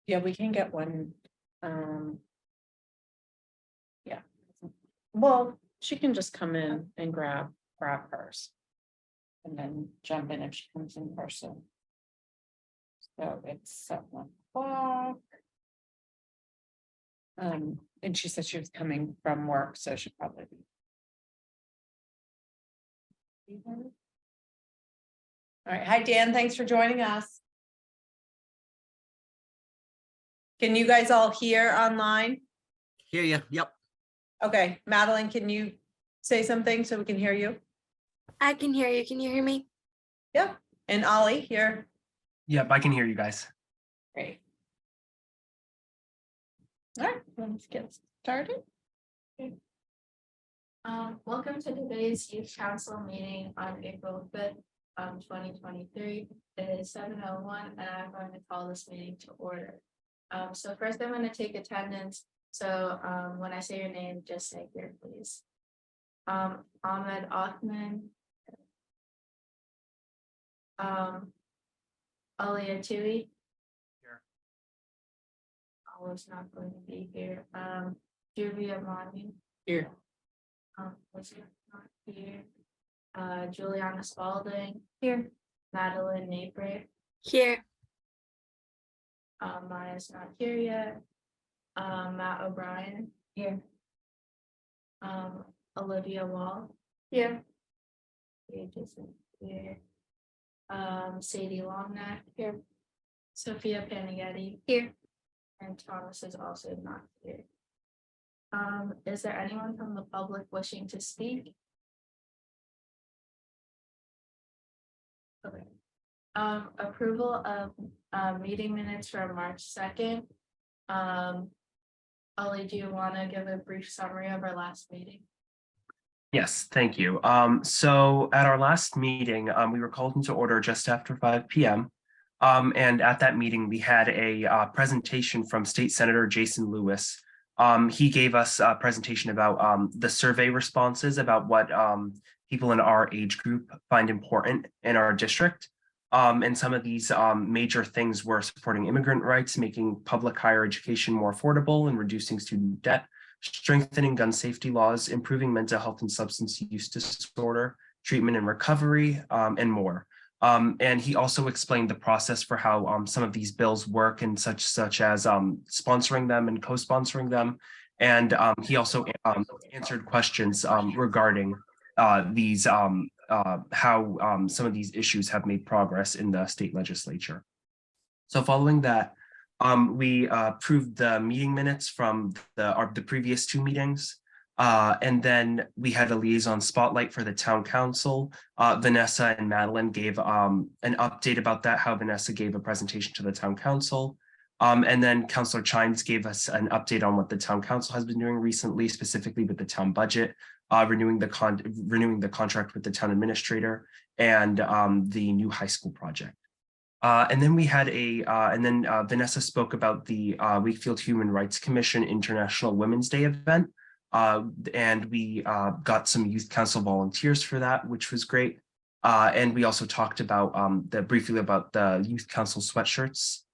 Yeah, we can get one. Yeah. Well, she can just come in and grab hers. And then jump in if she comes in person. So it's at 1 o'clock. And she said she was coming from work, so she'd probably be. All right, hi Dan, thanks for joining us. Can you guys all hear online? Hear you. Yep. Okay, Madeline, can you say something so we can hear you? I can hear you. Can you hear me? Yeah, and Ollie here. Yep, I can hear you guys. Great. All right, let's get started. Welcome to today's Youth Council meeting on April 5th, 2023. It is 7:01 and I'm going to call this meeting to order. So first I'm going to take attendance. So when I say your name, just say here, please. Ahmed Othman. Aliyah Tui. Here. I was not going to be here. Juvia Manu. Here. Was not here. Juliana Spalding. Here. Madeline Napier. Here. Maya's not here yet. Matt O'Brien. Here. Olivia Wall. Here. Paige isn't here. Sadie Longneck. Here. Sophia Panaghetti. Here. And Thomas is also not here. Is there anyone from the public wishing to speak? Okay. Approval of meeting minutes for March 2nd. Ollie, do you want to give a brief summary of our last meeting? Yes, thank you. So at our last meeting, we were called into order just after 5 p.m. And at that meeting, we had a presentation from State Senator Jason Lewis. He gave us a presentation about the survey responses about what people in our age group find important in our district. And some of these major things were supporting immigrant rights, making public higher education more affordable and reducing student debt, strengthening gun safety laws, improving mental health and substance use disorder, treatment and recovery, and more. And he also explained the process for how some of these bills work and such as sponsoring them and co-sponsoring them. And he also answered questions regarding these how some of these issues have made progress in the state legislature. So following that, we approved the meeting minutes from the previous two meetings. And then we had a liaison spotlight for the town council. Vanessa and Madeline gave an update about that, how Vanessa gave a presentation to the town council. And then Councillor Chimes gave us an update on what the town council has been doing recently, specifically with the town budget, renewing the contract with the town administrator, and the new high school project. And then we had Vanessa spoke about the Wakefield Human Rights Commission International Women's Day event. And we got some youth council volunteers for that, which was great. And we also talked about briefly about the youth council sweatshirts.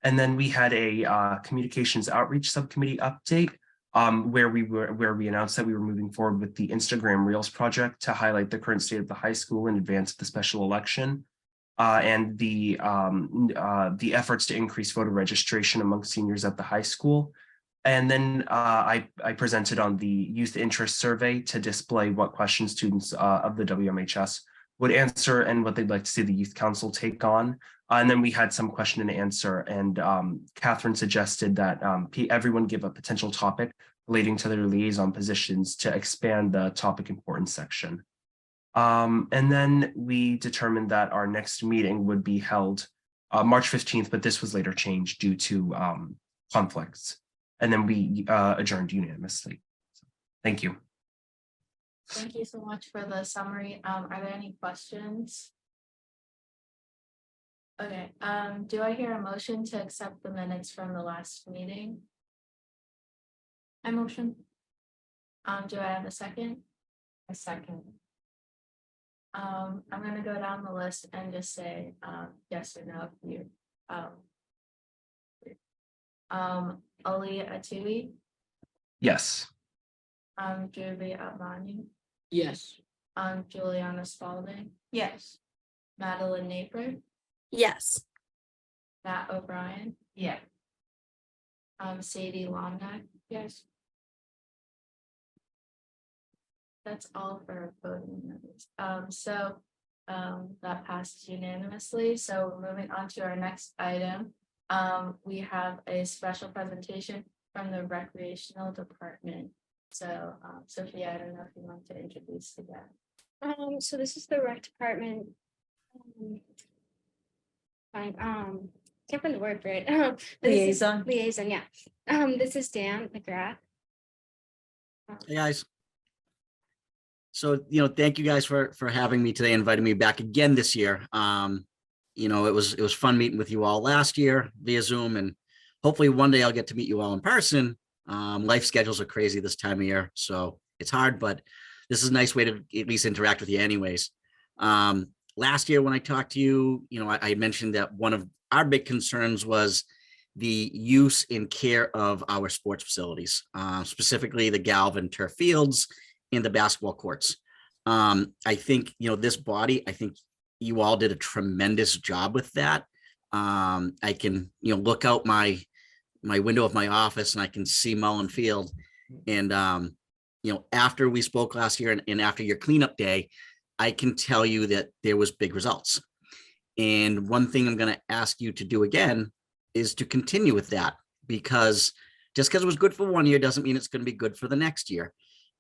And then we had a communications outreach subcommittee update where we announced that we were moving forward with the Instagram Reels project to highlight the current state of the high school in advance of the special election. And the efforts to increase voter registration among seniors at the high school. And then I presented on the youth interest survey to display what questions students of the WMHS would answer and what they'd like to see the youth council take on. And then we had some question and answer, and Catherine suggested that everyone give a potential topic relating to their liaison positions to expand the topic importance section. And then we determined that our next meeting would be held March 15th, but this was later changed due to conflicts. And then we adjourned unanimously. So, thank you. Thank you so much for the summary. Are there any questions? Okay, do I hear a motion to accept the minutes from the last meeting? I motion. Do I have a second? A second. I'm gonna go down the list and just say, yes or no, if you, Ali Atui, Yes. Julie Almani, Yes. Juliana Spalding, Yes. Madeline Naper, Yes. Matt O'Brien, Yeah. Sadie Lomnack. Yes. That's all for voting members. That passes unanimously. So moving on to our next item. We have a special presentation from the recreational department. So, Sophia, I don't know if you want to introduce again. So this is the rec department. Fine, can't find the word for it. But this is- Liaison. Liaison, yeah. This is Dan McGrath. Hey, guys. So, thank you guys for having me today, inviting me back again this year. It was fun meeting with you all last year via Zoom, and hopefully one day I'll get to meet you all in person. Life schedules are crazy this time of year, so it's hard, but this is a nice way to at least interact with you anyways. Last year when I talked to you, I mentioned that one of our big concerns was the use and care of our sports facilities, specifically the Galvin turf fields and the basketball courts. I think, this body, I think you all did a tremendous job with that. I can, look out my window of my office and I can see Mullen Field. And, after we spoke last year and after your cleanup day, I can tell you that there was big results. And one thing I'm going to ask you to do again is to continue with that, because just because it was good for one year doesn't mean it's going to be good for the next year.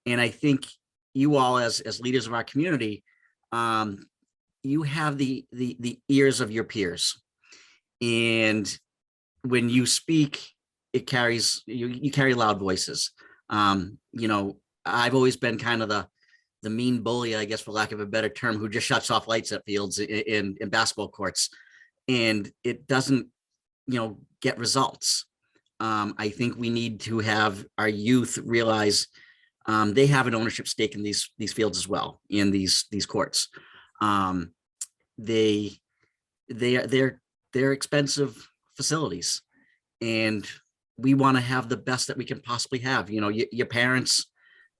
And I think you all as leaders of our community, you have the ears of your peers. And when you speak, it carries, you carry loud voices. I've always been kind of the mean bully, I guess, for lack of a better term, who just shuts off lights at fields in basketball courts. And it doesn't, get results. I think we need to have our youth realize they have an ownership stake in these fields as well, in these courts. They're expensive facilities, and we want to have the best that we can possibly have. Your parents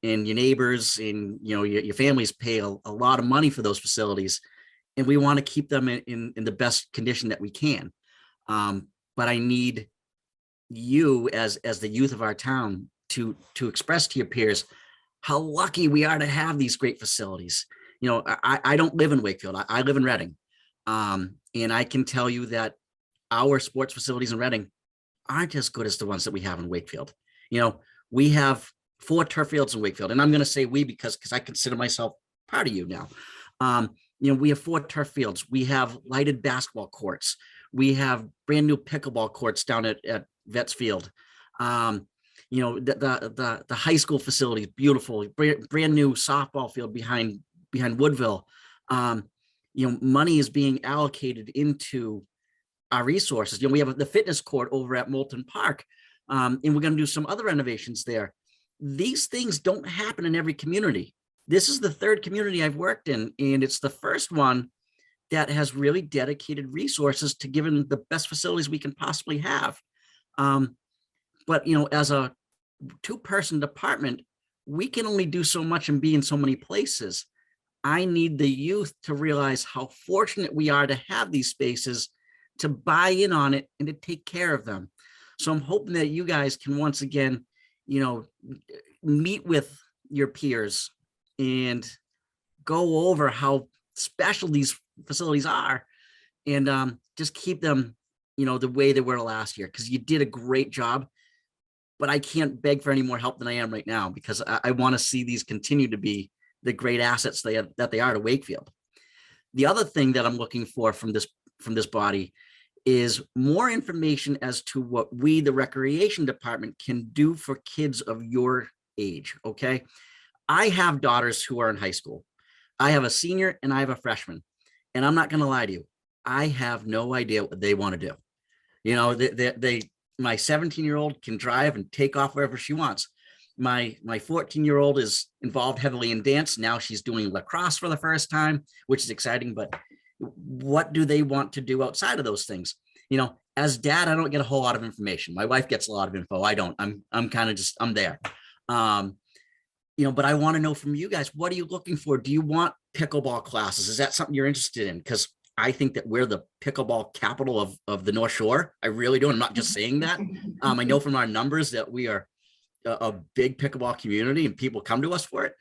and your neighbors and your families pay a lot of money for those facilities, and we want to keep them in the best condition that we can. But I need you as the youth of our town to express to your peers how lucky we are to have these great facilities. I don't live in Wakefield. I live in Reading. And I can tell you that our sports facilities in Reading aren't as good as the ones that we have in Wakefield. We have 4 turf fields in Wakefield, and I'm going to say we because I consider myself part of you now. We have 4 turf fields. We have lighted basketball courts. We have brand new pickleball courts down at Vets Field. The high school facility is beautiful. Brand new softball field behind Woodville. Money is being allocated into our resources. We have the fitness court over at Moulton Park, and we're going to do some other renovations there. These things don't happen in every community. This is the 3rd community I've worked in, and it's the first one that has really dedicated resources to giving the best facilities we can possibly have. But as a 2-person department, we can only do so much and be in so many places. I need the youth to realize how fortunate we are to have these spaces, to buy in on it and to take care of them. So I'm hoping that you guys can once again, meet with your peers and go over how special these facilities are, and just keep them, the way they were last year, because you did a great job. But I can't beg for any more help than I am right now, because I want to see these continue to be the great assets that they are to Wakefield. The other thing that I'm looking for from this body is more information as to what we, the recreation department, can do for kids of your age. Okay. I have daughters who are in high school. I have a senior and I have a freshman, and I'm not going to lie to you. I have no idea what they want to do. My 17-year-old can drive and take off wherever she wants. My 14-year-old is involved heavily in dance. Now she's doing lacrosse for the first time, which is exciting. But what do they want to do outside of those things? As dad, I don't get a whole lot of information. My wife gets a lot of info. I don't. I'm kind of just, I'm there. But I want to know from you guys, what are you looking for? Do you want pickleball classes? Is that something you're interested in? Because I think that we're the pickleball capital of the North Shore. I really do. I'm not just saying that. I know from our numbers that we are a big pickleball community and people come to us for it.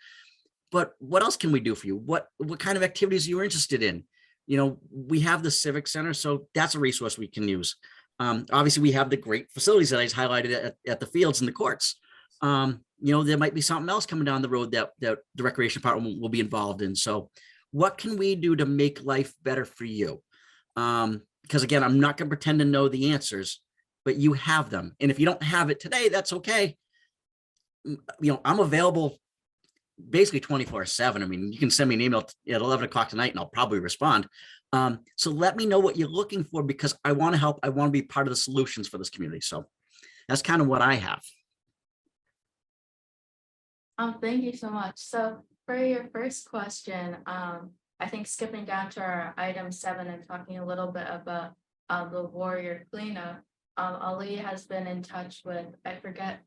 But what else can we do for you? What kind of activities are you interested in? We have the Civic Center, so that's a resource we can use. Obviously, we have the great facilities that I just highlighted at the fields and the courts. There might be something else coming down the road that the recreation department will be involved in. So what can we do to make life better for you? Because again, I'm not going to pretend to know the answers, but you have them. And if you don't have it today, that's okay. I'm available basically 24/7. I mean, you can send me an email at 11 o'clock tonight and I'll probably respond. So let me know what you're looking for, because I want to help. I want to be part of the solutions for this community. So that's kind of what I have. Thank you so much. So for your first question, I think skipping down to our item 7 and talking a little bit about the warrior cleanup, Ali has been in touch with, I forget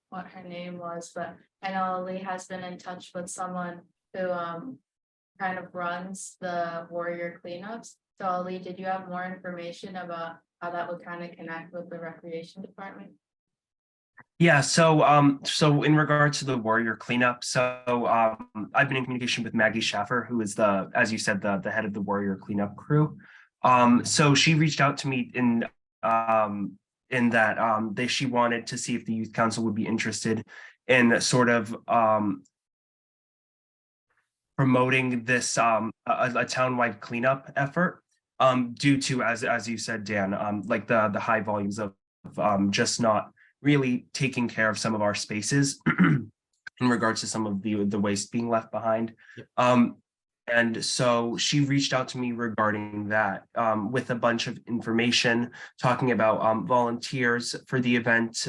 what her name was, but I know Ali has been in touch with someone who kind of runs the warrior cleanups. So Ali, did you have more information about how that would kind of connect with the recreation department? Yeah, so in regard to the warrior cleanup, I've been in communication with Maggie Schaffer, who is as you said, the head of the warrior cleanup crew. So she reached out to me in that she wanted to see if the youth council would be interested in sort of promoting this a townwide cleanup effort, due to, as you said, Dan, like the high volumes of just not really taking care of some of our spaces in regards to some of the waste being left behind. Yep. And so she reached out to me regarding that, with a bunch of information talking about volunteers for the event,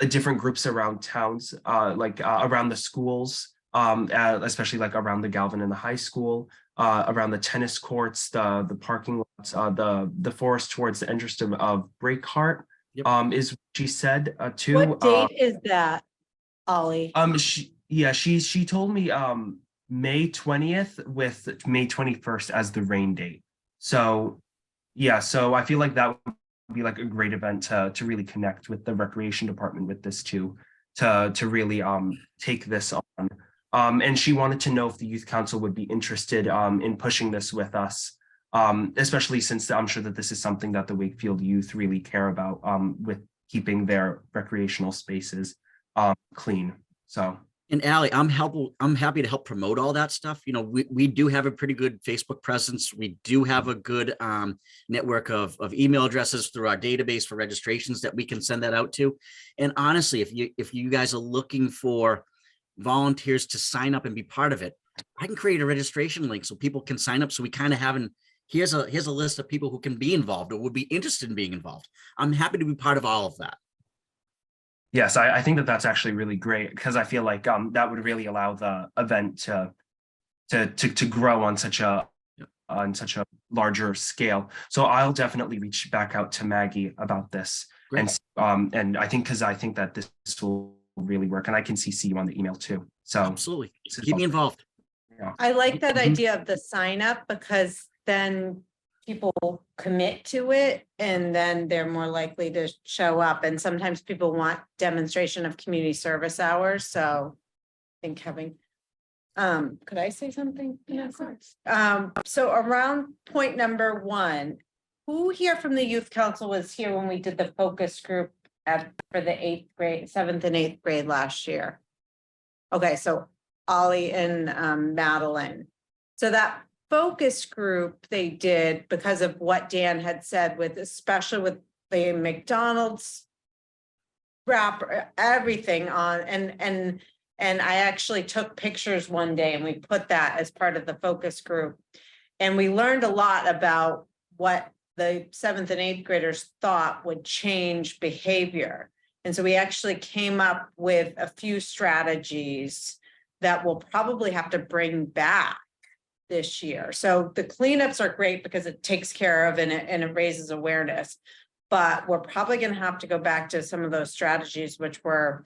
different groups around towns, around the schools, especially like around the Galvin and the high school, around the tennis courts, the parking lots, the forest towards the entrance of Breakheart. Yep. Is what she said too. What date is that, Ollie? She told me May 20th with May 21st as the rain date. So yeah, so I feel like that would be like a great event to really connect with the recreation department with this too, to really take this on. And she wanted to know if the youth council would be interested in pushing this with us. Especially since I'm sure that this is something that the Wakefield youth really care about, with keeping their recreational spaces clean. So. And Allie, I'm happy to help promote all that stuff. We do have a pretty good Facebook presence. We do have a good network of email addresses through our database for registrations that we can send that out to. And honestly, if you guys are looking for volunteers to sign up and be part of it, I can create a registration link so people can sign up. So we kind of have here's a list of people who can be involved or would be interested in being involved. I'm happy to be part of all of that. Yes, I think that that's actually really great, because I feel like that would really allow the event to grow on such a larger scale. So I'll definitely reach back out to Maggie about this. Great. And I think that this will really work, and I can CC you on the email too. So absolutely, keep me involved. Yeah. I like that idea of the sign up, because then people commit to it and then they're more likely to show up. And sometimes people want demonstration of community service hours. So I think having, could I say something? Yeah, of course. So around point number 1, who here from the youth council was here when we did the focus group for the 8th grade, 7th and 8th grade last year? Okay, so Ollie and Madeline. So that focus group they did because of what Dan had said, with especially with the McDonald's wrapper, everything on, and I actually took pictures one day and we put that as part of the focus group, and we learned a lot about what the 7th and 8th graders thought would change behavior. And so we actually came up with a few strategies that we'll probably have to bring back this year. So the cleanups are great because it takes care of and it raises awareness. But we're probably gonna have to go back to some of those strategies, which were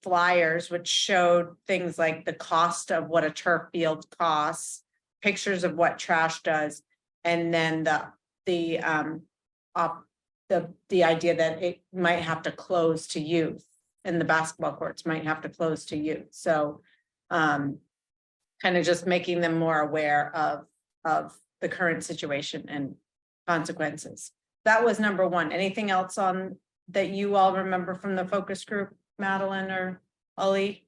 flyers, which showed things like the cost of what a turf field costs, pictures of what trash does, and then the idea that it might have to close to youth and the basketball courts might have to close to youth. So kind of just making them more aware of the current situation and consequences. That was number one. Anything else on that you all remember from the focus group, Madeline or Ali?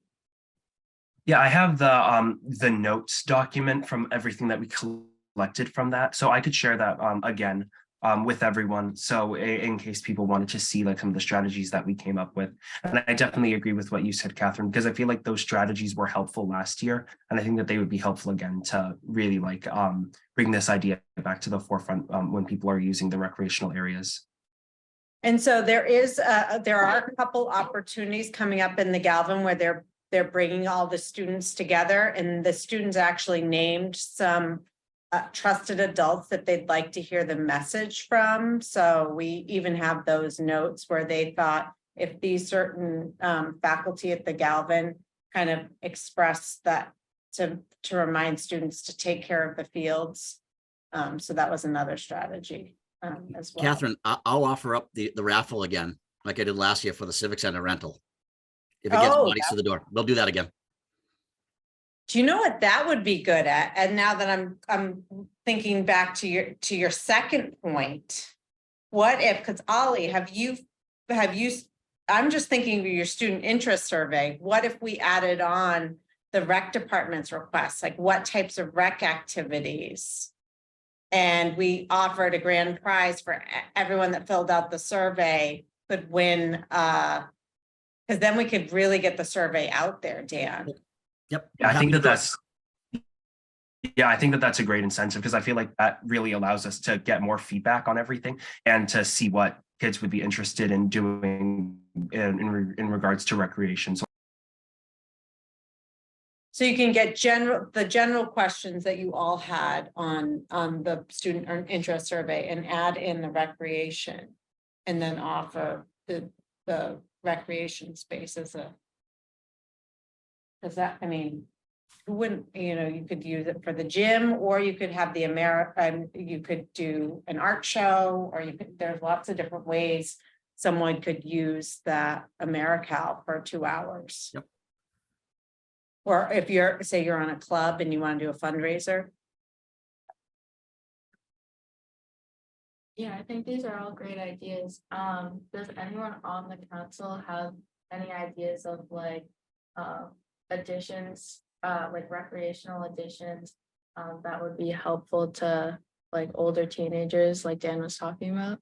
Yeah, I have the notes document from everything that we collected from that, so I could share that again with everyone. So in case people wanted to see like some of the strategies that we came up with, and I definitely agree with what you said, Catherine, because I feel like those strategies were helpful last year, and I think that they would be helpful again to really like bring this idea back to the forefront when people are using the recreational areas. And so there are a couple opportunities coming up in the Galvin where they're bringing all the students together, and the students actually named some trusted adults that they'd like to hear the message from. So we even have those notes where they thought if these certain faculty at the Galvin kind of expressed that to remind students to take care of the fields. So that was another strategy as well. Catherine, I'll offer up the raffle again, like I did last year for the Civic Center rental. If it gets bodies to the door, we'll do that again. Do you know what that would be good at? And now that I'm thinking back to your second point, what if, because Ollie, have you, I'm just thinking of your student interest survey. What if we added on the rec department's requests, like what types of rec activities? And we offered a grand prize for everyone that filled out the survey could win, because then we could really get the survey out there, Dan. Yep. Yeah, I think that's a great incentive, because I feel like that really allows us to get more feedback on everything and to see what kids would be interested in doing in regards to recreation. So you can get the general questions that you all had on the student interest survey and add in the recreation, and then offer the recreation space as a. Does that, I mean, who wouldn't, you could use it for the gym, or you could have you could do an art show, or there's lots of different ways someone could use that AmeriCal for 2 hours. Yep. Or if say you're on a club and you want to do a fundraiser. Yeah, I think these are all great ideas. Does anyone on the council have any ideas of like additions, like recreational additions that would be helpful to like older teenagers, like Dan was talking about?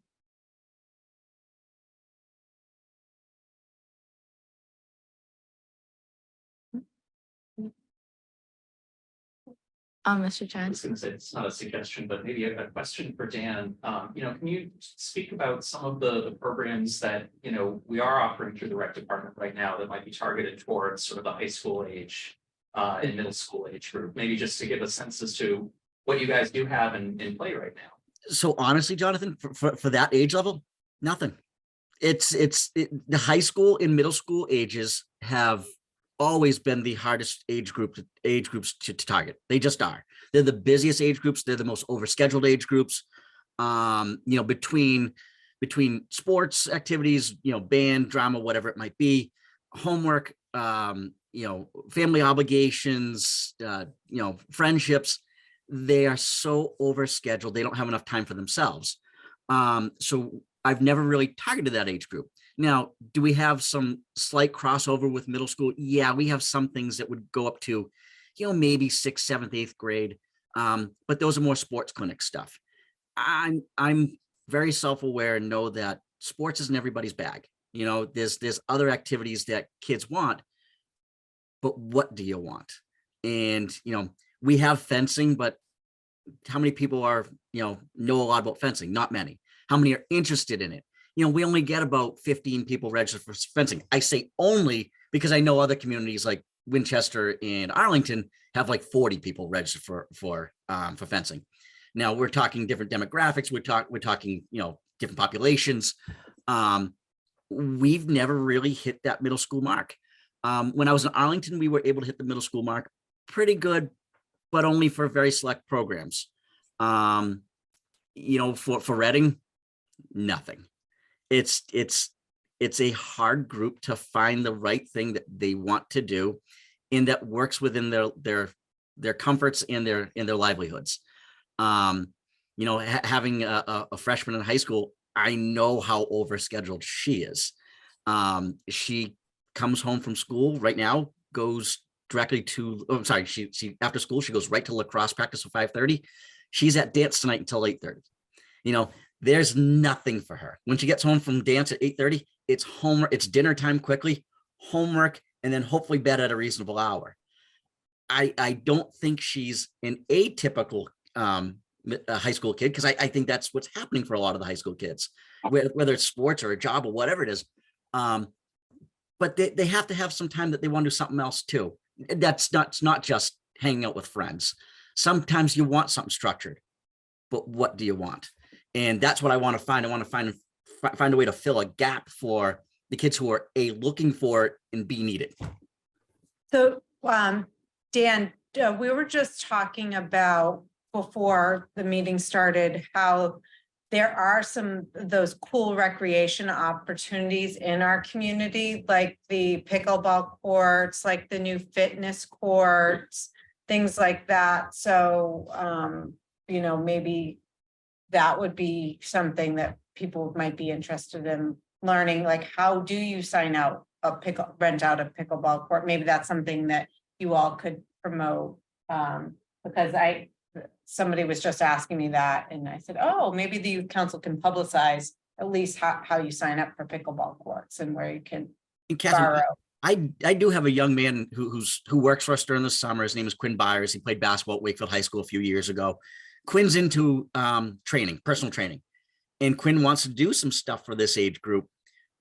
Mr. I was Johnson. going to say, it's not a suggestion, but maybe a question for Dan. Can you speak about some of the programs that, we are offering through the rec department right now that might be targeted towards sort of the high school age and middle school age group? Maybe just to give a sense as to what you guys do have in play right now. So honestly, Jonathan, for that age level, nothing. The high school and middle school ages have always been the hardest age groups to target. They just are. They're the busiest age groups. They're the most overscheduled age groups. Between sports activities, band, drama, whatever it might be, homework, family obligations, friendships, they are so overscheduled. They don't have enough time for themselves. So I've never really targeted that age group. Now, do we have some slight crossover with middle school? Yeah, we have some things that would go up to, maybe 6th, 7th, 8th grade. But those are more sports clinic stuff. I'm very self-aware and know that sports isn't everybody's bag. There's other activities that kids want, but what do you want? And, we have fencing, but how many people know a lot about fencing? Not many. How many are interested in it? we only get about 15 people registered for fencing. I say only because I know other communities like Winchester and Arlington have like 40 people registered for fencing. Now we're talking different demographics. We're talking, different populations. We've never really hit that middle school mark. When I was in Arlington, we were able to hit the middle school mark pretty good, but only for very select programs. For Reading, nothing. It's a hard group to find the right thing that they want to do and that works within their comforts and their livelihoods. Having a freshman in high school, I know how overscheduled she is. She comes home from school right now, goes directly to, she after school, she goes right to lacrosse practice at 5:30. She's at dance tonight until 8:30. There's nothing for her. When she gets home from dance at 8:30, it's homework, it's dinner time quickly, homework, and then hopefully bed at a reasonable hour. I don't think she's an atypical a high school kid, because I think that's what's happening for a lot of the high school kids, whether it's sports or a job or whatever it is. But they have to have some time that they want to do something else too. It's not just hanging out with friends. Sometimes you want something structured, but what do you want? And that's what I want to find. I want to find a way to fill a gap for the kids who are A, looking for it, and B, need it. So, Dan, we were just talking about before the meeting started, how there are some of those cool recreation opportunities in our community, like the pickleball courts, like the new fitness courts, things like that. So, maybe that would be something that people might be interested in learning, like how do you rent out a pickleball court? Maybe that's something that you all could promote, because somebody was just asking me that, and I said, oh, maybe the youth council can publicize at least how you sign up for pickleball courts and where you can borrow. I do have a young man who works for us during the summer. His name is Quinn Byers. He played basketball at Wakefield High School a few years ago. Quinn's into personal training, and Quinn wants to do some stuff for this age group.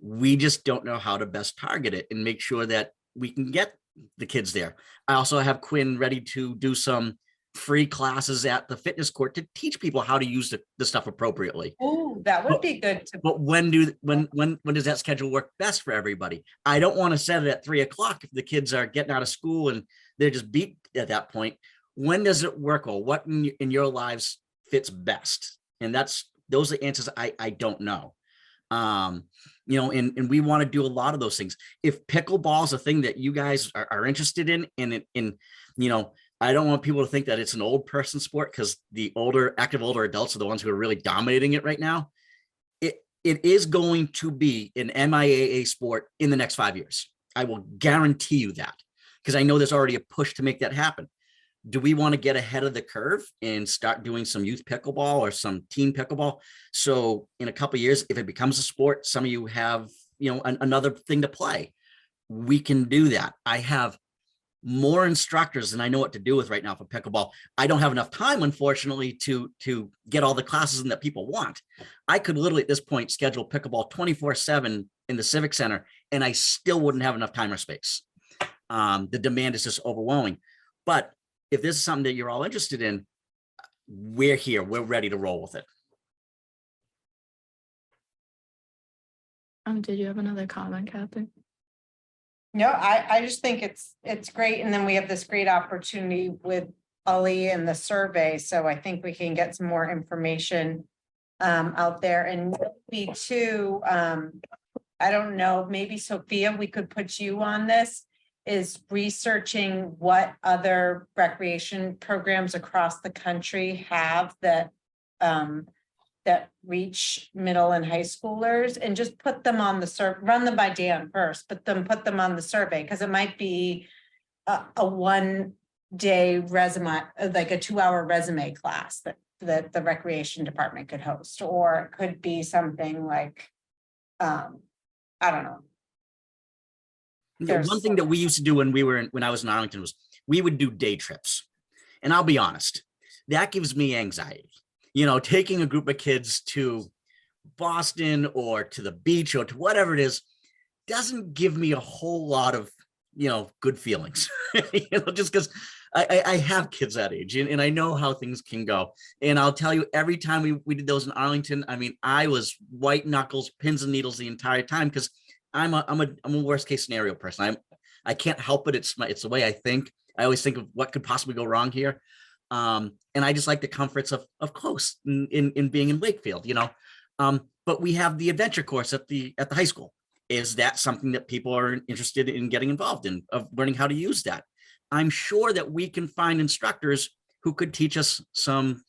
We just don't know how to best target it and make sure that we can get the kids there. I also have Quinn ready to do some free classes at the fitness court to teach people how to use the stuff appropriately. Oh, that would be good to. But when does that schedule work best for everybody? I don't want to set it at 3:00 if the kids are getting out of school and they're just beat at that point. When does it work, or what in your lives fits best? And those are the answers I don't know. And we want to do a lot of those things. If pickleball is a thing that you guys are interested in, I don't want people to think that it's an old person sport, because the active older adults are the ones who are really dominating it right now. It is going to be an MIAA sport in the next 5 years. I will guarantee you that, because I know there's already a push to make that happen. Do we want to get ahead of the curve and start doing some youth pickleball or some teen pickleball? So in a couple of years, if it becomes a sport, some of you have, another thing to play. We can do that. I have more instructors than I know what to do with right now for pickleball. I don't have enough time, unfortunately, to get all the classes in that people want. I could literally at this point schedule pickleball 24/7 in the Civic Center, and I still wouldn't have enough time or space. The demand is just overwhelming. But if this is something that you're all interested in, we're here. We're ready to roll with it. Did you have another comment, Catherine? No, I just think it's great. And then we have this great opportunity with Ali and the survey. So I think we can get some more information out there. And maybe too, I don't know, maybe Sophia, we could put you on this, is researching what other recreation programs across the country have that reach middle and high schoolers, and just put them on the run them by Dan first, put them on the survey, because it might be a 1 day resume, like a 2-hour resume class that the recreation department could host, or it could be something like, I don't know. One thing that we used to do when I was in Arlington was we would do day trips. And I'll be honest, that gives me anxiety. Taking a group of kids to Boston or to the beach or to whatever it is, doesn't give me a whole lot of, good feelings, just because I have kids that age and I know how things can go. And I'll tell you, every time we did those in Arlington, I mean, I was white knuckles, pins and needles the entire time because I'm a worst case scenario person. I can't help it. It's the way I think. I always think of what could possibly go wrong here. And I just like the comforts of close in being in Wakefield, but we have the adventure course at the high school. Is that something that people are interested in getting involved in, of learning how to use that? I'm sure that we can find instructors who could teach us some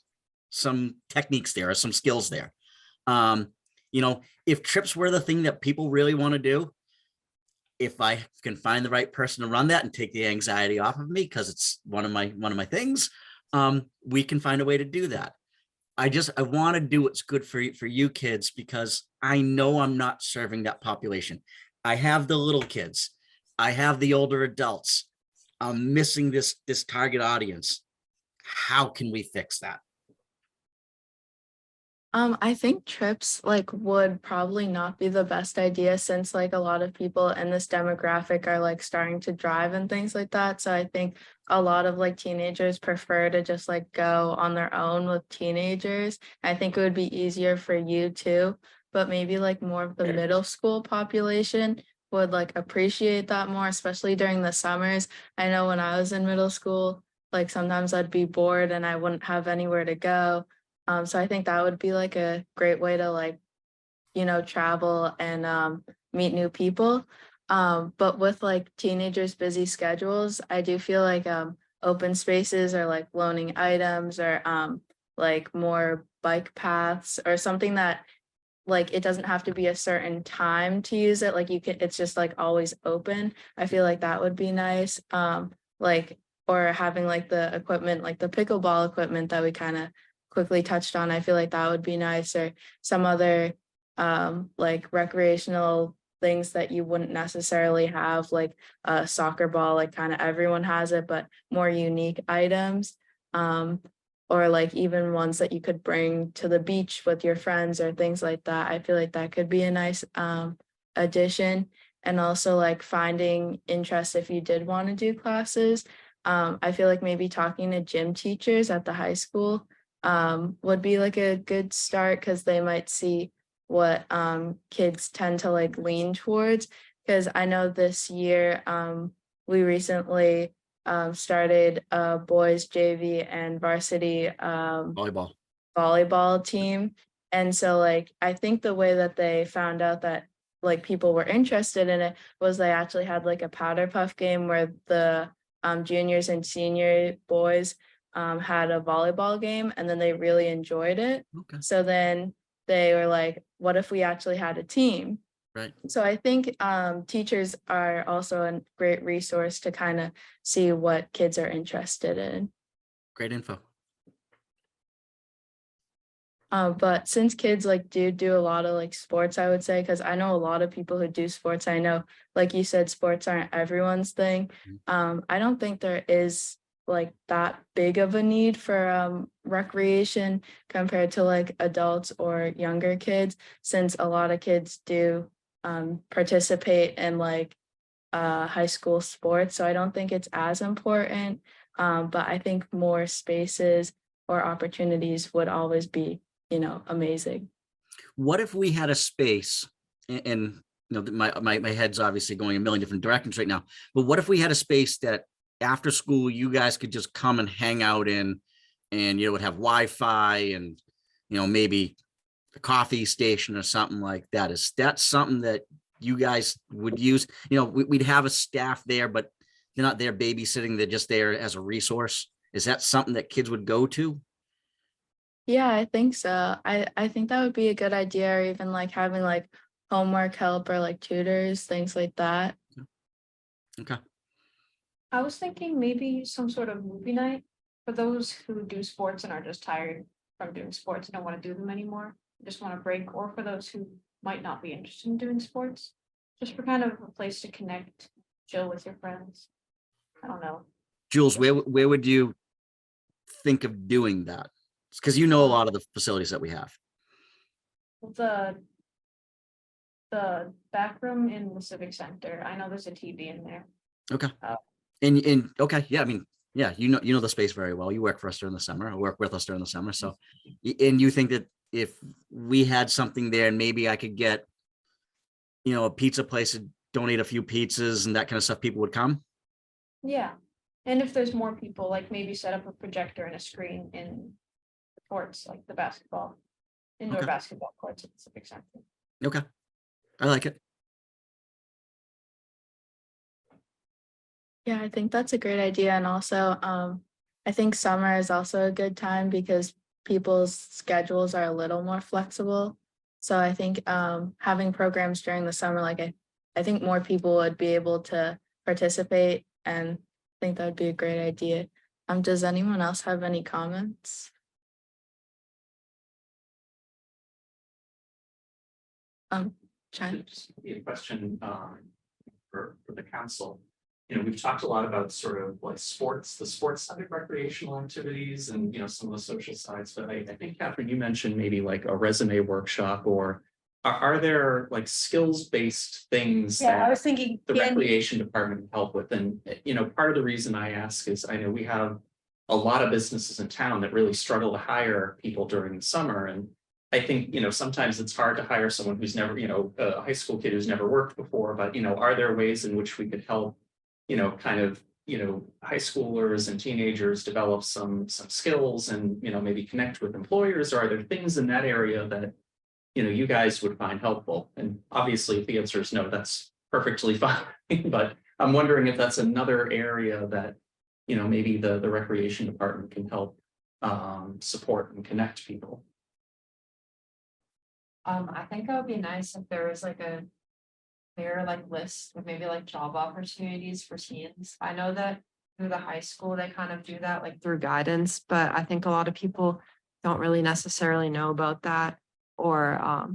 techniques there, or some skills there. If trips were the thing that people really want to do, if I can find the right person to run that and take the anxiety off of me, because it's one of my things, we can find a way to do that. I want to do what's good for you kids, because I know I'm not serving that population. I have the little kids. I have the older adults. I'm missing this target audience. How can we fix that? I think trips would probably not be the best idea, since a lot of people in this demographic are starting to drive and things like that. So I think a lot of teenagers prefer to just go on their own with teenagers. I think it would be easier for you too, but maybe more of the middle school population would appreciate that more, especially during the summers. I know when I was in middle school, sometimes I'd be bored and I wouldn't have anywhere to go. So I think that would be a great way to travel and meet new people. But with teenagers' busy schedules, I do feel open spaces or loaning items or more bike paths or something that it doesn't have to be a certain time to use it. It's just always open. I feel that would be nice. Or having the equipment, the pickleball equipment that we kind of quickly touched on. I feel that would be nice, or some other recreational things that you wouldn't necessarily have, a soccer ball, kind of everyone has it, but more unique items. Or even ones that you could bring to the beach with your friends or things like that. I feel that could be a nice addition. And also finding interest if you did want to do classes. I feel maybe talking to gym teachers at the high school would be a good start, because they might see what kids tend to lean towards. Because I know this year we recently started a boys JV and varsity volleyball team. And so I think the way that they found out that people were interested in it was they actually had a powder puff game where the juniors and senior boys had a volleyball game, and then they really enjoyed it. Okay. So then they were what if we actually had a team? Right. So I think teachers are also a great resource to kind of see what kids are interested in. Great info. But since kids do a lot of sports, I would say, because I know a lot of people who do sports. I know, like you said, sports aren't everyone's thing. I don't think there is that big of a need for recreation compared to adults or younger kids, since a lot of kids do participate in high school sports. So I don't think it's as important, but I think more spaces or opportunities would always be amazing. What if we had a space, and my head's obviously going a million different directions right now, but what if we had a space that after school you guys could just come and hang out in, and would have Wi-Fi and maybe a coffee station or something like that? Is that something that you guys would use? We'd have a staff there, but they're not there babysitting, they're just there as a resource. Is that something that kids would go to? Yeah, I think so. I think that would be a good idea, or even having homework help or tutors, things like that. Okay. I was thinking maybe some sort of movie night for those who do sports and are just tired from doing sports and don't want to do them anymore. Just want a break, or for those who might not be interested in doing sports, just for kind of a place to connect, chill with your friends. I don't know. Jules, where would you think of doing that? Because a lot of the facilities that we have. The back room in the Civic Center. I know there's a TV in there. Okay. Oh. And okay, yeah, I mean, yeah, you know the space very well. You work for us during the summer, or work with us during the summer. So, and you think that if we had something there and maybe I could get, a pizza place to donate a few pizzas and that kind of stuff, people would come? Yeah. And if there's more people, like maybe set up a projector and a screen in the courts, like the indoor Okay. basketball courts at the Civic Center. Okay. I like it. Yeah, I think that's a great idea. And also, I think summer is also a good time because people's schedules are a little more flexible. So I think having programs during the summer, I think more people would be able to participate, and I think that would be a great idea. Does anyone else have any comments? Chad? Just a question for the council. We've talked a lot about sort of like the sports side of recreational activities and, some of the social sides, but I think Catherine, you mentioned maybe like a resume workshop, or are there like skills-based things Yeah, I that was thinking, the Dan, recreation department can help with? And, part of the reason I ask is I know we have a lot of businesses in town that really struggle to hire people during the summer. And I think, sometimes it's hard to hire someone who's never, a high school kid who's never worked before, but, are there ways in which we could help, kind of, high schoolers and teenagers develop some skills and, maybe connect with employers? Or are there things in that area that, you guys would find helpful? And obviously, if the answer is no, that's perfectly fine. But I'm wondering if that's another area that, maybe the recreation department can help support and connect people. I think it would be nice if there was like a clear list with maybe job opportunities for teens. I know that through the high school, they kind of do that through guidance, but I think a lot of people don't really necessarily know about that. Or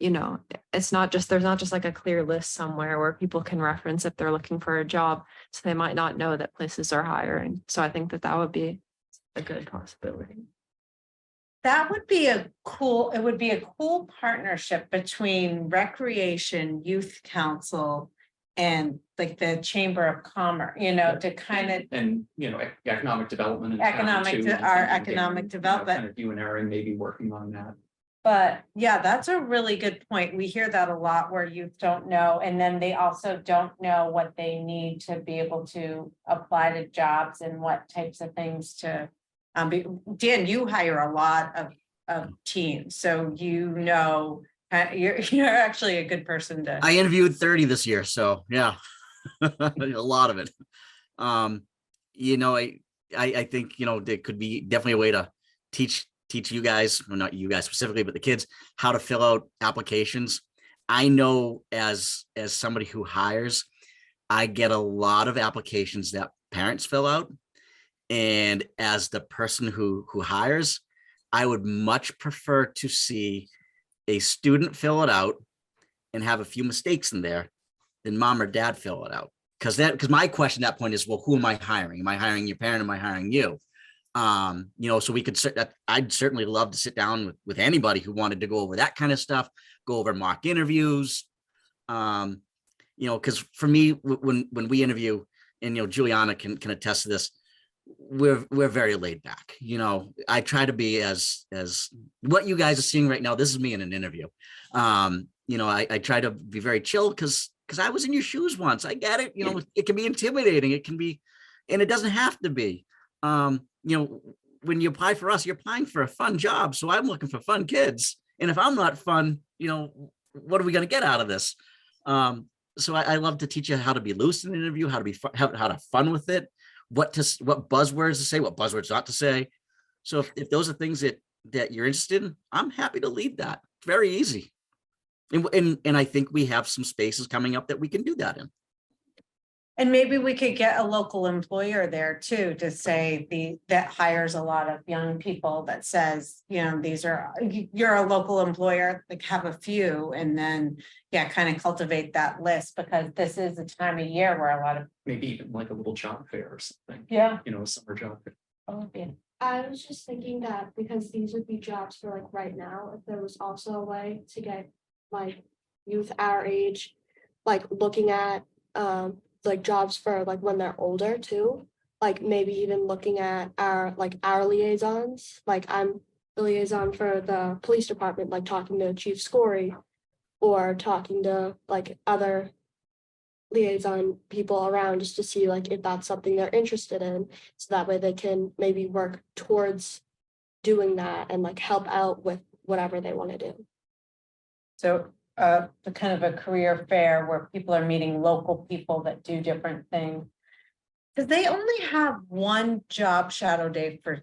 there's not just a clear list somewhere where people can reference if they're looking for a job. So they might not know that places are hiring. So I think that would be a good possibility. that would be it would be a cool partnership between Recreation, Youth Council, and like the Chamber of Commerce, to kind of. And, economic development. in town, too. Our economic development. Kind of you and Erin may be working on that. But yeah, that's a really good point. We hear that a lot where youth don't know, and then they also don't know what they need to be able to apply to jobs and what types of things to. Dan, you hire a lot of teens, so you're actually a good person to. I interviewed 30 this year, so yeah, a lot of it. I think there could be definitely a way to teach you guys, well, not you guys specifically, but the kids, how to fill out applications. I know as somebody who hires, I get a lot of applications that parents fill out. And as the person who hires, I would much prefer to see a student fill it out and have a few mistakes in there than mom or dad fill it out. Because my question at that point is, well, who am I hiring? Am I hiring your parent? Am I hiring you? So we could, I'd certainly love to sit down with anybody who wanted to go over that kind of stuff, go over mock interviews. Because for me, when we interview, and Juliana can attest to this, we're very laid back. I try to be as what you guys are seeing right now. This is me in an interview. I try to be very chill because I was in your shoes once. I get it. It can be intimidating. It can be, and it doesn't have to be. When you apply for us, you're applying for a fun job. So I'm looking for fun kids. And if I'm not fun, what are we going to get out of this? So I love to teach you how to be loose in an interview, how to be how to have fun with it, what buzzwords to say, what buzzwords not to say. So if those are things that you're interested in, I'm happy to lead that. It's very easy. And I think we have some spaces coming up that we can do that in. And maybe we could get a local employer there too, to say that hires a lot of young people that says, you're a local employer, have a few, and then, kind of cultivate that list, because this is a time of year where a lot of. Maybe even like a little job fair or something. Yeah. A summer job fair. Oh, yeah. I was just thinking that because these would be jobs for like right now, if there was also a way to get like youth our age, like looking at like jobs for like when they're older too. Like maybe even looking at our liaisons, like I'm the liaison for the police department, like talking to Chief Scory or talking to like other liaison people around just to see like if that's something they're interested in. So that way they can maybe work towards doing that and like help out with whatever they want to do. So the kind of a career fair where people are meeting local people that do different things. Because they only have one job shadow day for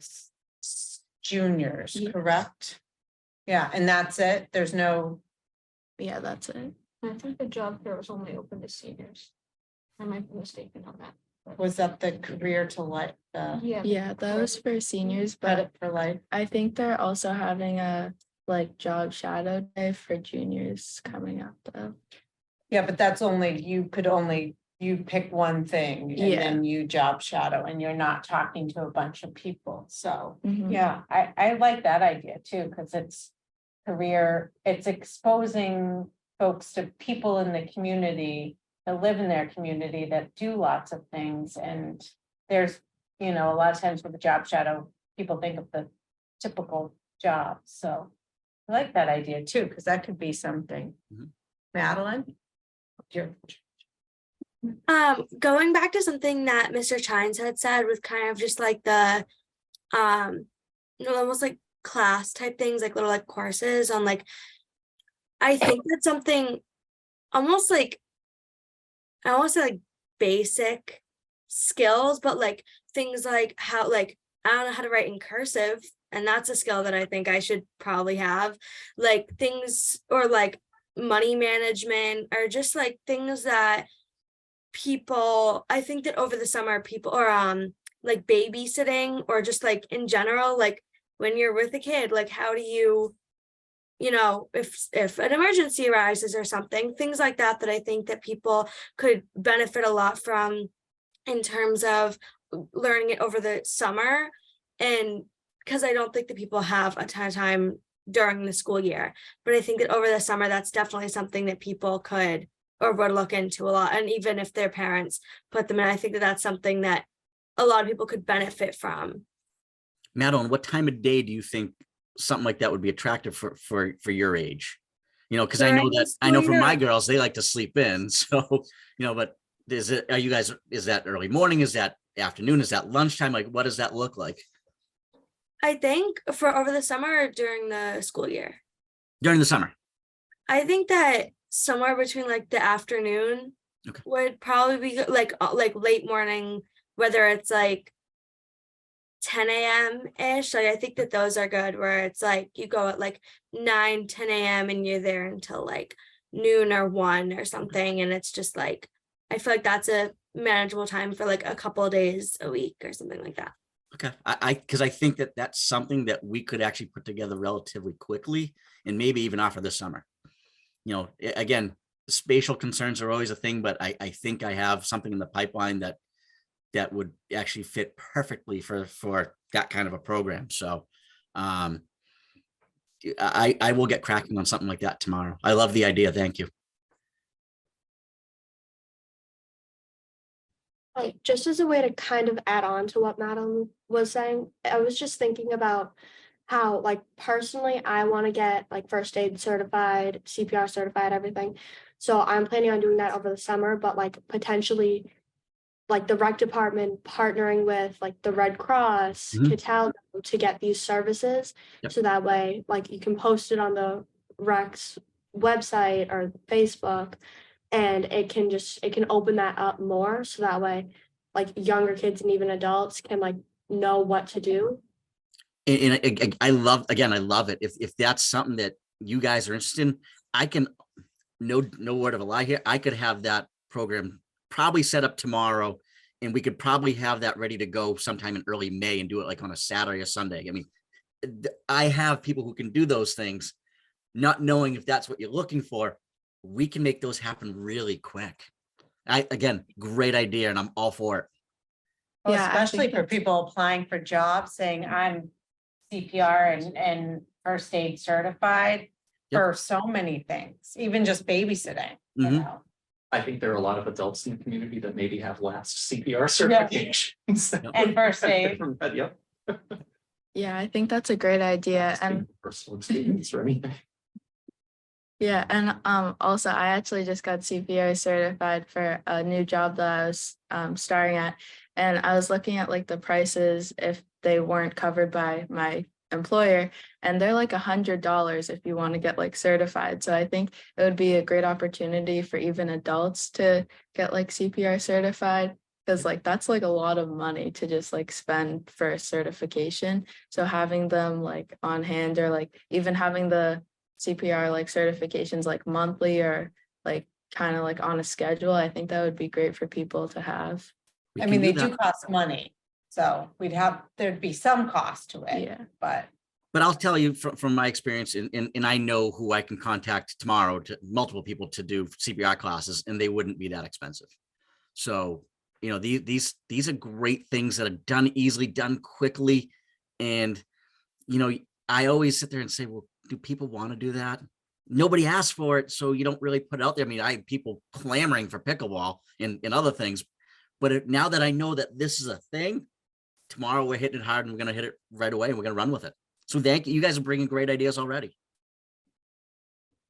juniors, Yeah. correct? Yeah, and that's it. There's no, Yeah, that's it. I think the job fair was only open to seniors. I might be mistaken on that. was that the career to life, Yeah. Yeah, that was for seniors, but credit for life? I think they're also having a like job shadow day for juniors coming up though. Yeah, but that's only, you pick one thing and Yeah. then you job shadow and you're not talking to a bunch of people, so. Mhm. Yeah, I like that idea too, because it's career, it's exposing folks to people in the community that live in their community that do lots of things, and there's, a lot of times with the job shadow, people think of the typical job, so. I like that idea too, because that could be something. Mhm. Madeline? Your- Going back to something that Mr. Chines had said with kind of just like the almost like class type things, like little like courses on like, I think that's something almost like, I want to say like basic skills, but like things like how, like, I don't know how to write in cursive, and that's a skill that I think I should probably have. Like things, or like money management, or just like things that people, I think that over the summer people, or like babysitting, or just like in general, like when you're with a kid, like how do you, if an emergency arises or something, things like that, that I think that people could benefit a lot from in terms of learning it over the summer. And because I don't think that people have a ton of time during the school year, but I think that over the summer, that's definitely something that people could or would look into a lot. And even if their parents put them in, I think that that's something that a lot of people could benefit from. Madeline, what time of day do you think something like that would be attractive for your age? Because I know During the that, I know school for my year- girls, they like to sleep in. So, but is that early morning? Is that afternoon? Is that lunchtime? Like, what does that look like I think for over the summer or during the school year. during the summer? I think that somewhere between like the afternoon Okay. would probably be good, like late morning, whether it's like 10 a.m. ish. Like I think that those are good, where it's like you go at like 9, 10 a.m. and you're there until like noon or 1 or something. And it's just like, I feel like that's a manageable time for like a couple of days a week or something like that. Okay, because I think that that's something that we could actually put together relatively quickly and maybe even offer this summer. Again, spatial concerns are always a thing, but I think I have something in the pipeline that would actually fit perfectly for that kind of a program. So I will get cracking on something like that tomorrow. I love the idea. Thank you. Like just as a way to kind of add on to what Madeline was saying, I was just thinking about how like personally I want to get like first aid certified, CPR certified, everything. So I'm planning on doing that over the summer, but like potentially like the rec department partnering with like the Red Cross, Mhm. Cataldo to get these services. Yep. So that way, like you can post it on the rec's website or Facebook, and it can open that up more. So that way, like younger kids and even adults can like know what to do. And I love it. If that's something that you guys are interested in, I can, no word of a lie here, I could have that program probably set up tomorrow, and we could probably have that ready to go sometime in early May and do it like on a Saturday or Sunday. I mean, I have people who can do those things, not knowing if that's what you're looking for. We can make those happen really quick. Again, great idea, and I'm all for it. Well, Yeah, I especially think for that's- people applying for jobs saying I'm CPR and first aid certified Yep. for so many things, even just babysitting, you Mhm. know. I think there are a lot of adults in the community that maybe have lapsed CPR certifications. And first aid. Yep. Yeah, I think that's a great idea. Not And speaking personal experience or anything. yeah, and also I actually just got CPR certified for a new job that I was starting at, and I was looking at like the prices if they weren't covered by my employer, and they're like $100 if you want to get like certified. So I think it would be a great opportunity for even adults to get like CPR certified, because like that's like a lot of money to just like spend for a certification. So having them like on hand, or like even having the CPR like certifications like monthly or like kind of like on a schedule, I think that would be great for people to have. We I can mean, they that. do cost money, so there'd be some cost to it, Yeah. but. But I'll tell you from my experience, and I know who I can contact tomorrow to multiple people to do CPR classes, and they wouldn't be that expensive. So, you know, these are great things that are done easily, done quickly. And, you know, I always sit there and say, well, do people want to do that? Nobody asks for it, so you don't really put it out there. I mean, I have people clamoring for pickleball and other things, but now that I know that this is a thing, tomorrow we're hitting it hard and we're going to hit it right away and we're going to run with it. So thank you. You guys are bringing great ideas already.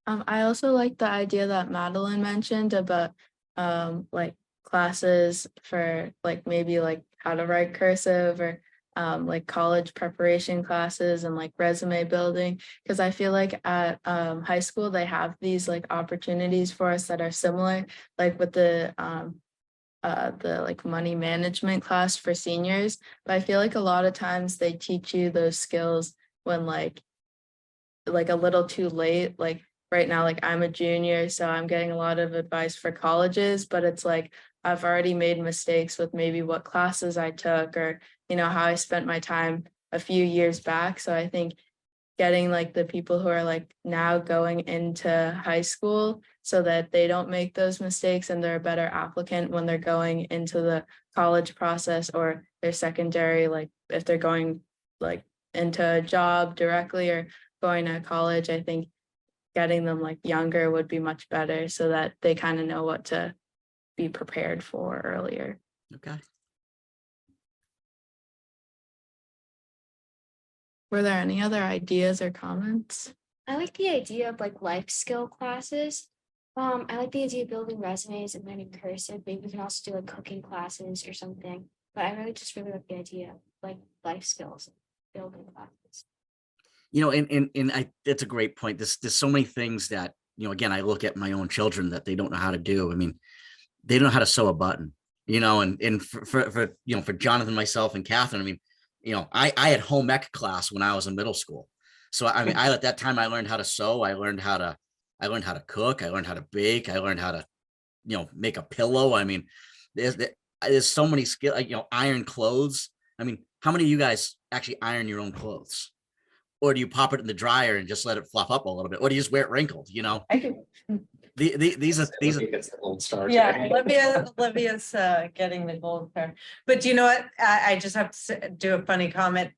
I also like the idea that Madeline mentioned about like classes for like maybe like how to write cursive, or like college preparation classes and like resume building, because I feel like at high school they have these like opportunities for us that are similar, like with the like money management class for seniors. But I feel like a lot of times they teach you those skills when like a little too late. Like right now, like I'm a junior, so I'm getting a lot of advice for colleges, but it's like I've already made mistakes with maybe what classes I took, or how I spent my time a few years back. So I think getting like the people who are like now going into high school, so that they don't make those mistakes and they're a better applicant when they're going into the college process or their secondary, like if they're going like into a job directly or going to college. I think getting them like younger would be much better, so that they kind of know what to be prepared for earlier. Okay. Were there any other ideas or comments? I like the idea of like life skill classes. I like the idea of building resumes and learning cursive. Maybe we can also do like cooking classes or something. But I really like the idea of like life skills, building classes. You know, and I, that's a great point. There's so many things that, again, I look at my own children that they don't know how to do. I mean, they don't know how to sew a button, and for Jonathan, myself, and Catherine, I mean, I had home ec class when I was in middle school. So I mean, at that time I learned how to sew, I learned how to cook, I learned how to bake, I learned how to, make a pillow. I mean, there's so many skills, iron clothes. I mean, how many of you guys actually iron your own clothes? Or do you pop it in the dryer and just let it fluff up a little bit? Or do you just wear it wrinkled, I do. These are Gets the gold star. Yeah, today. Olivia's getting the gold star. But you know what? I just have to do a funny comment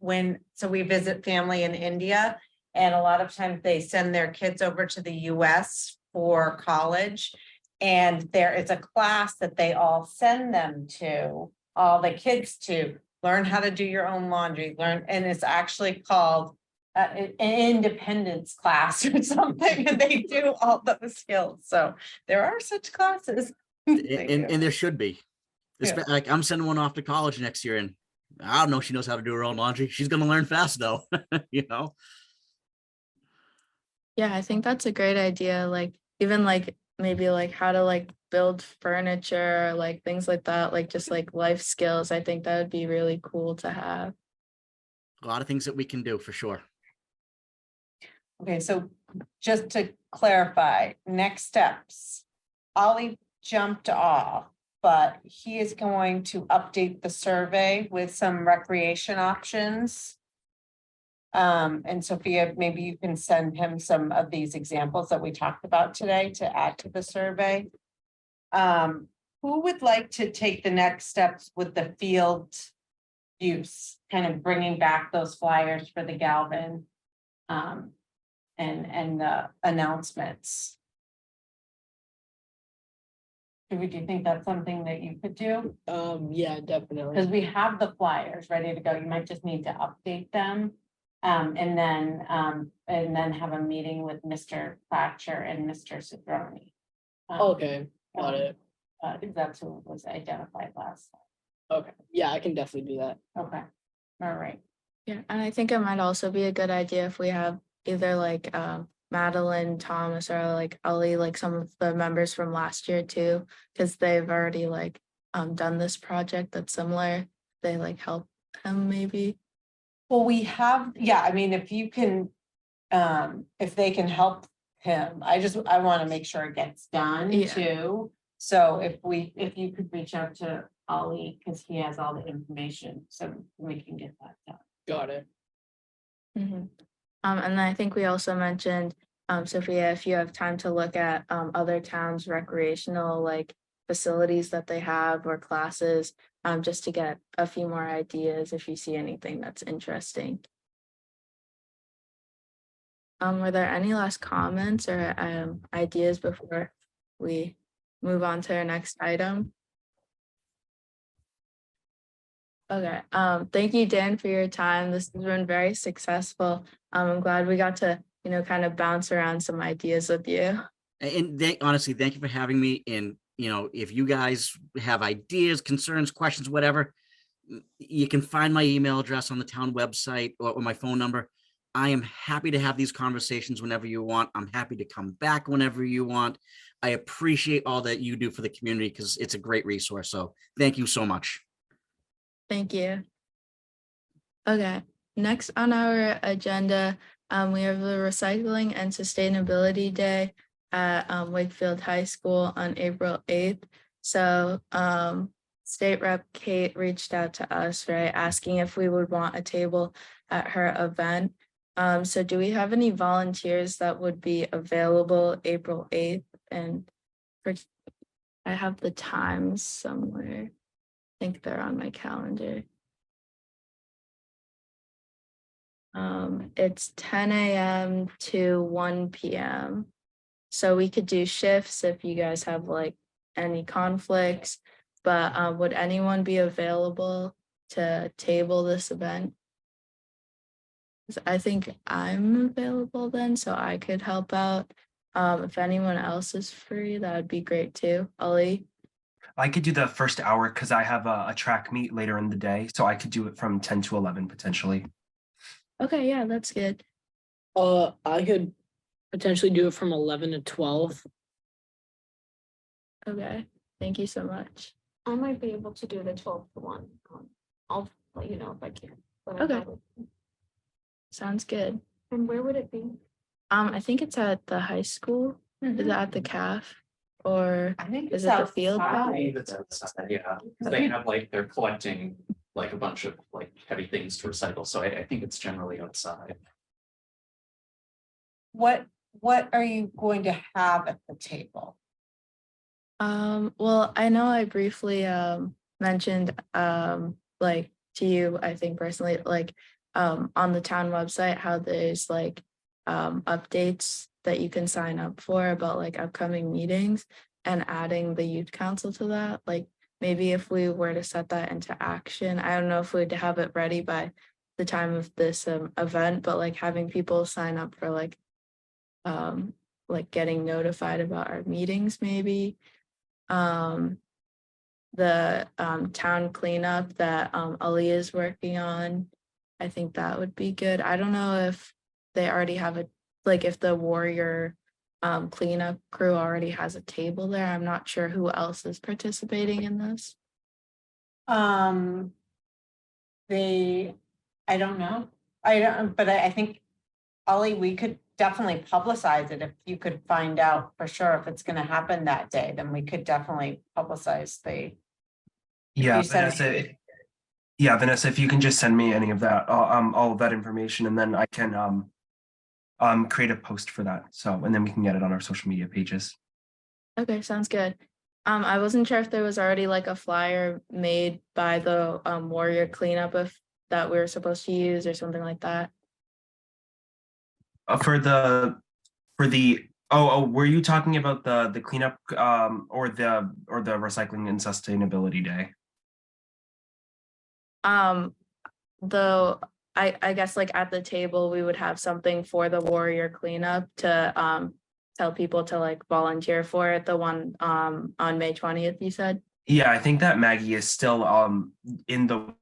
so we visit family in India, and a lot of times they send their kids over to the US for college. And there is a class that they all send them to, all the kids to learn how to do your own laundry, and it's actually called an independence class or something, and they do all those skills. So there are such classes. and there should be. Yeah. Like I'm sending one off to college next year, and I don't know if she knows how to do her own laundry. She's gonna learn fast though, Yeah, I think that's a great idea. Like even like maybe like how to like build furniture, like things like that, like just like life skills. I think that would be really cool to have. A lot of things that we can do for sure. Okay, so just to clarify, next steps. Ollie jumped off, but he is going to update the survey with some recreation options. And Sophia, maybe you can send him some of these examples that we talked about today to add to the survey. Who would like to take the next steps with the field use, kind of bringing back those flyers for the Galvin? And the announcements. Do you think that's something that you could do? Yeah, definitely. Because we have the flyers ready to go. You might just need to update them. And then have a meeting with Mr. Thatcher and Mr. Cedrone. Okay, got it. That's who was identified last time. Okay, yeah, I can definitely do that. Okay, all right. Yeah, and I think it might also be a good idea if we have either like Madeline, Thomas, or like Ellie, like some of the members from last year too, because they've already like done this project that's similar. They like help him maybe. Well, we have, yeah, I mean, if you can, if they can help him, I want to make sure it gets done Yeah. too. So if you could reach out to Ollie, because he has all the information, so we can get that done. Got it. Mhm. And then I think we also mentioned, Sophia, if you have time to look at other towns' recreational like facilities that they have or classes, just to get a few more ideas if you see anything that's interesting. Were there any last comments or ideas before we move on to our next item? Okay, thank you, Dan, for your time. This has been very successful. I'm glad we got to, kind of bounce around some ideas with you. And honestly, thank you for having me. And, if you guys have ideas, concerns, questions, whatever, you can find my email address on the town website or my phone number. I am happy to have these conversations whenever you want. I'm happy to come back whenever you want. I appreciate all that you do for the community because it's a great resource. So thank you so much. Thank you. Okay, next on our agenda, we have the Recycling and Sustainability Day at Wakefield High School on April 8th. So State Rep Kate reached out to us, right, asking if we would want a table at her event. So do we have any volunteers that would be available April 8th? And I have the times somewhere. I think they're on my calendar. It's 10 a.m. to 1 p.m. So we could do shifts if you guys have like any conflicts, but would anyone be available to table this event? 'Cause I think I'm available then, so I could help out. If anyone else is free, that would be great too. Ollie? I could do the first hour because I have a track meet later in the day, so I could do it from 10 to 11 potentially. Okay, yeah, that's good. I could potentially do it from 11 to 12. Okay, thank you so much. I might be able to do the 12 to 1. I'll let you know if I can. but I Okay. doubt it. Sounds good. And where would it be? I think it's at the high school. Is it at the CAF? Or I think is it's it the field? I outside. believe it's outside, yeah, 'cause they have like, they're collecting like a bunch of like heavy things to recycle, so I think it's generally outside. What are you going to have at the table? Well, I know I briefly mentioned like to you, I think personally, like on the town website, how there's like updates that you can sign up for about like upcoming meetings and adding the youth council to that. Like maybe if we were to set that into action, I don't know if we'd have it ready by the time of this event, but like having people sign up for like getting notified about our meetings maybe. The town cleanup that Ali is working on, I think that would be good. I don't know if they already have a, like if the Warrior cleanup crew already has a table there. I'm not sure who else is participating in this. I don't know. But I think, Ollie, we could definitely publicize it. If you could find out for sure if it's gonna happen that day, then we could definitely publicize the. Yeah, you send Vanessa. Yeah, Vanessa, if you can just send me any of that, all of that information, and then I can create a post for that. So, and then we can get it on our social media pages. Okay, sounds good. I wasn't sure if there was already like a flyer made by the warrior cleanup if that we were supposed to use or something like that. For the were you talking about the cleanup or the recycling and sustainability day? Though I guess like at the table, we would have something for the warrior cleanup to tell people to like volunteer for it, the one on May 20th, you said? Yeah, I think that Maggie is still in the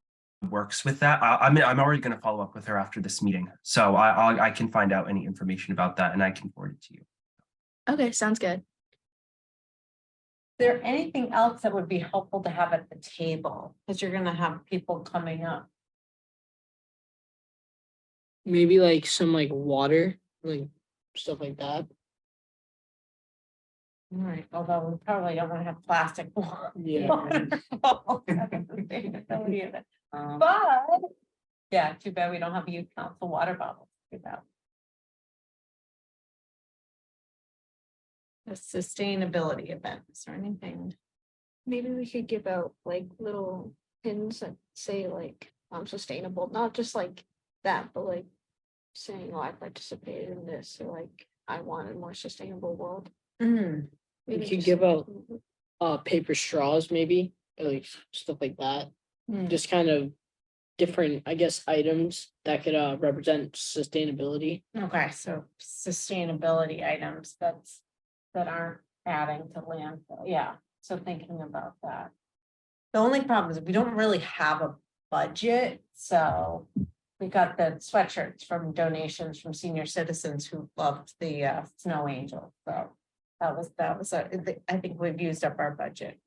works with that. I'm already going to follow up with her after this meeting, so I can find out any information about that and I can forward it to you. Okay, sounds good. Is there anything else that would be helpful to have at the table? Because you're gonna have people coming up. Maybe like some like water, like stuff like that. All right, although we probably don't want to have plastic. Yeah. But, yeah, too bad we don't have a youth council water bottles. Too bad. A sustainability event, is there anything? Maybe we could give out like little pins that say like sustainable, not just like that, but like saying, oh, I participated in this, or like I want a more sustainable world. Mm, We Maybe could just give out something- paper straws, maybe, or, like stuff like that. mm. Just kind of different, I guess, items that could represent sustainability. Okay, so sustainability items that aren't adding to landfill, yeah, so thinking about that. The only problem is we don't really have a budget, so we got the sweatshirts from donations from senior citizens who loved the snow angel, so I think we've used up our budget.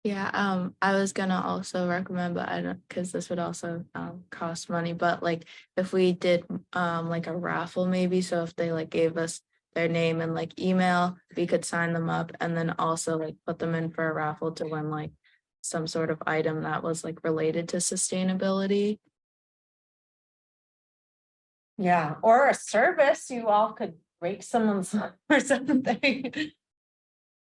Yeah, I was gonna also recommend, but I don't, because this would also cost money, but like if we did like a raffle maybe, so if they like gave us their name and like email, we could sign them up and then also like put them in for a raffle to win like some sort of item that was like related to sustainability. Yeah, or a service, you all could rake someone's or something.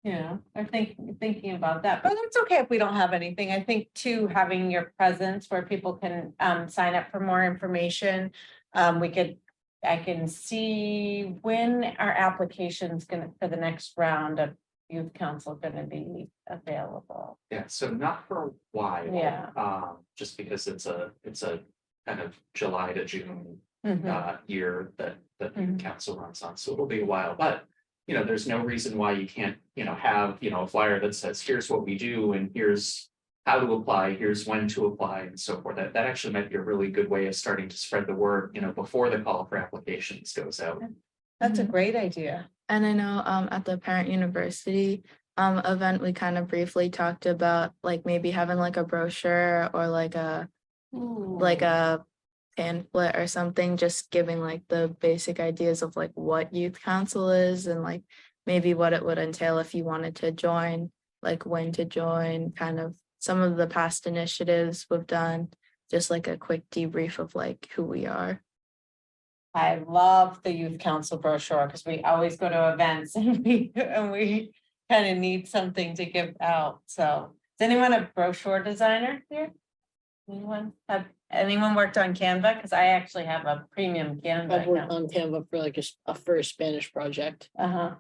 Yeah, I think thinking about that, but it's okay if we don't have anything. I think too, having your presence where people can sign up for more information. I can see when our application's gonna, for the next round of youth council gonna be available. Yeah, so not for a while. Yeah. Just because it's a kind of July to June Mhm. year that the Mhm. council runs on, so it'll be a while, but. There's no reason why you can't, have, a flyer that says, here's what we do and here's. How to apply, here's when to apply and so forth. That actually might be a really good way of starting to spread the word, before the call for applications goes out. That's a great idea. And I know at the parent university event, we kind of briefly talked about like maybe having like a brochure or like a pamphlet or something, just giving like the basic ideas of like what youth council is and like maybe what it would entail if you wanted to join, like when to join, kind of some of the past initiatives we've done, just like a quick debrief of like who we are. I love the youth council brochure because we always go to events and we kind of need something to give out. So is anyone a brochure designer here? Anyone worked on Canva? Because I actually have a premium Canva I've worked account. on Canva for like a first Spanish project. Uh-huh.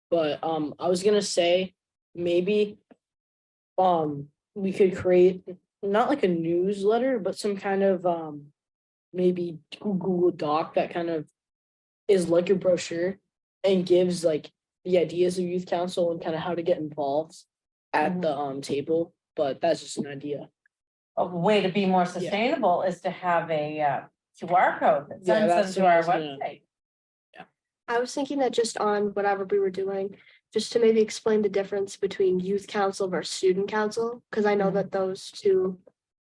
But I was gonna say maybe we could create not like a newsletter, but some kind of maybe Google Doc that kind of is like a brochure and gives like the ideas of youth council and kind of how to get involved at the table. But that's just an idea. A way to be more sustainable is to have a QR code that sends them to our website. I was thinking that just on whatever we were doing, just to maybe explain the difference between youth council versus student council, because I know that those two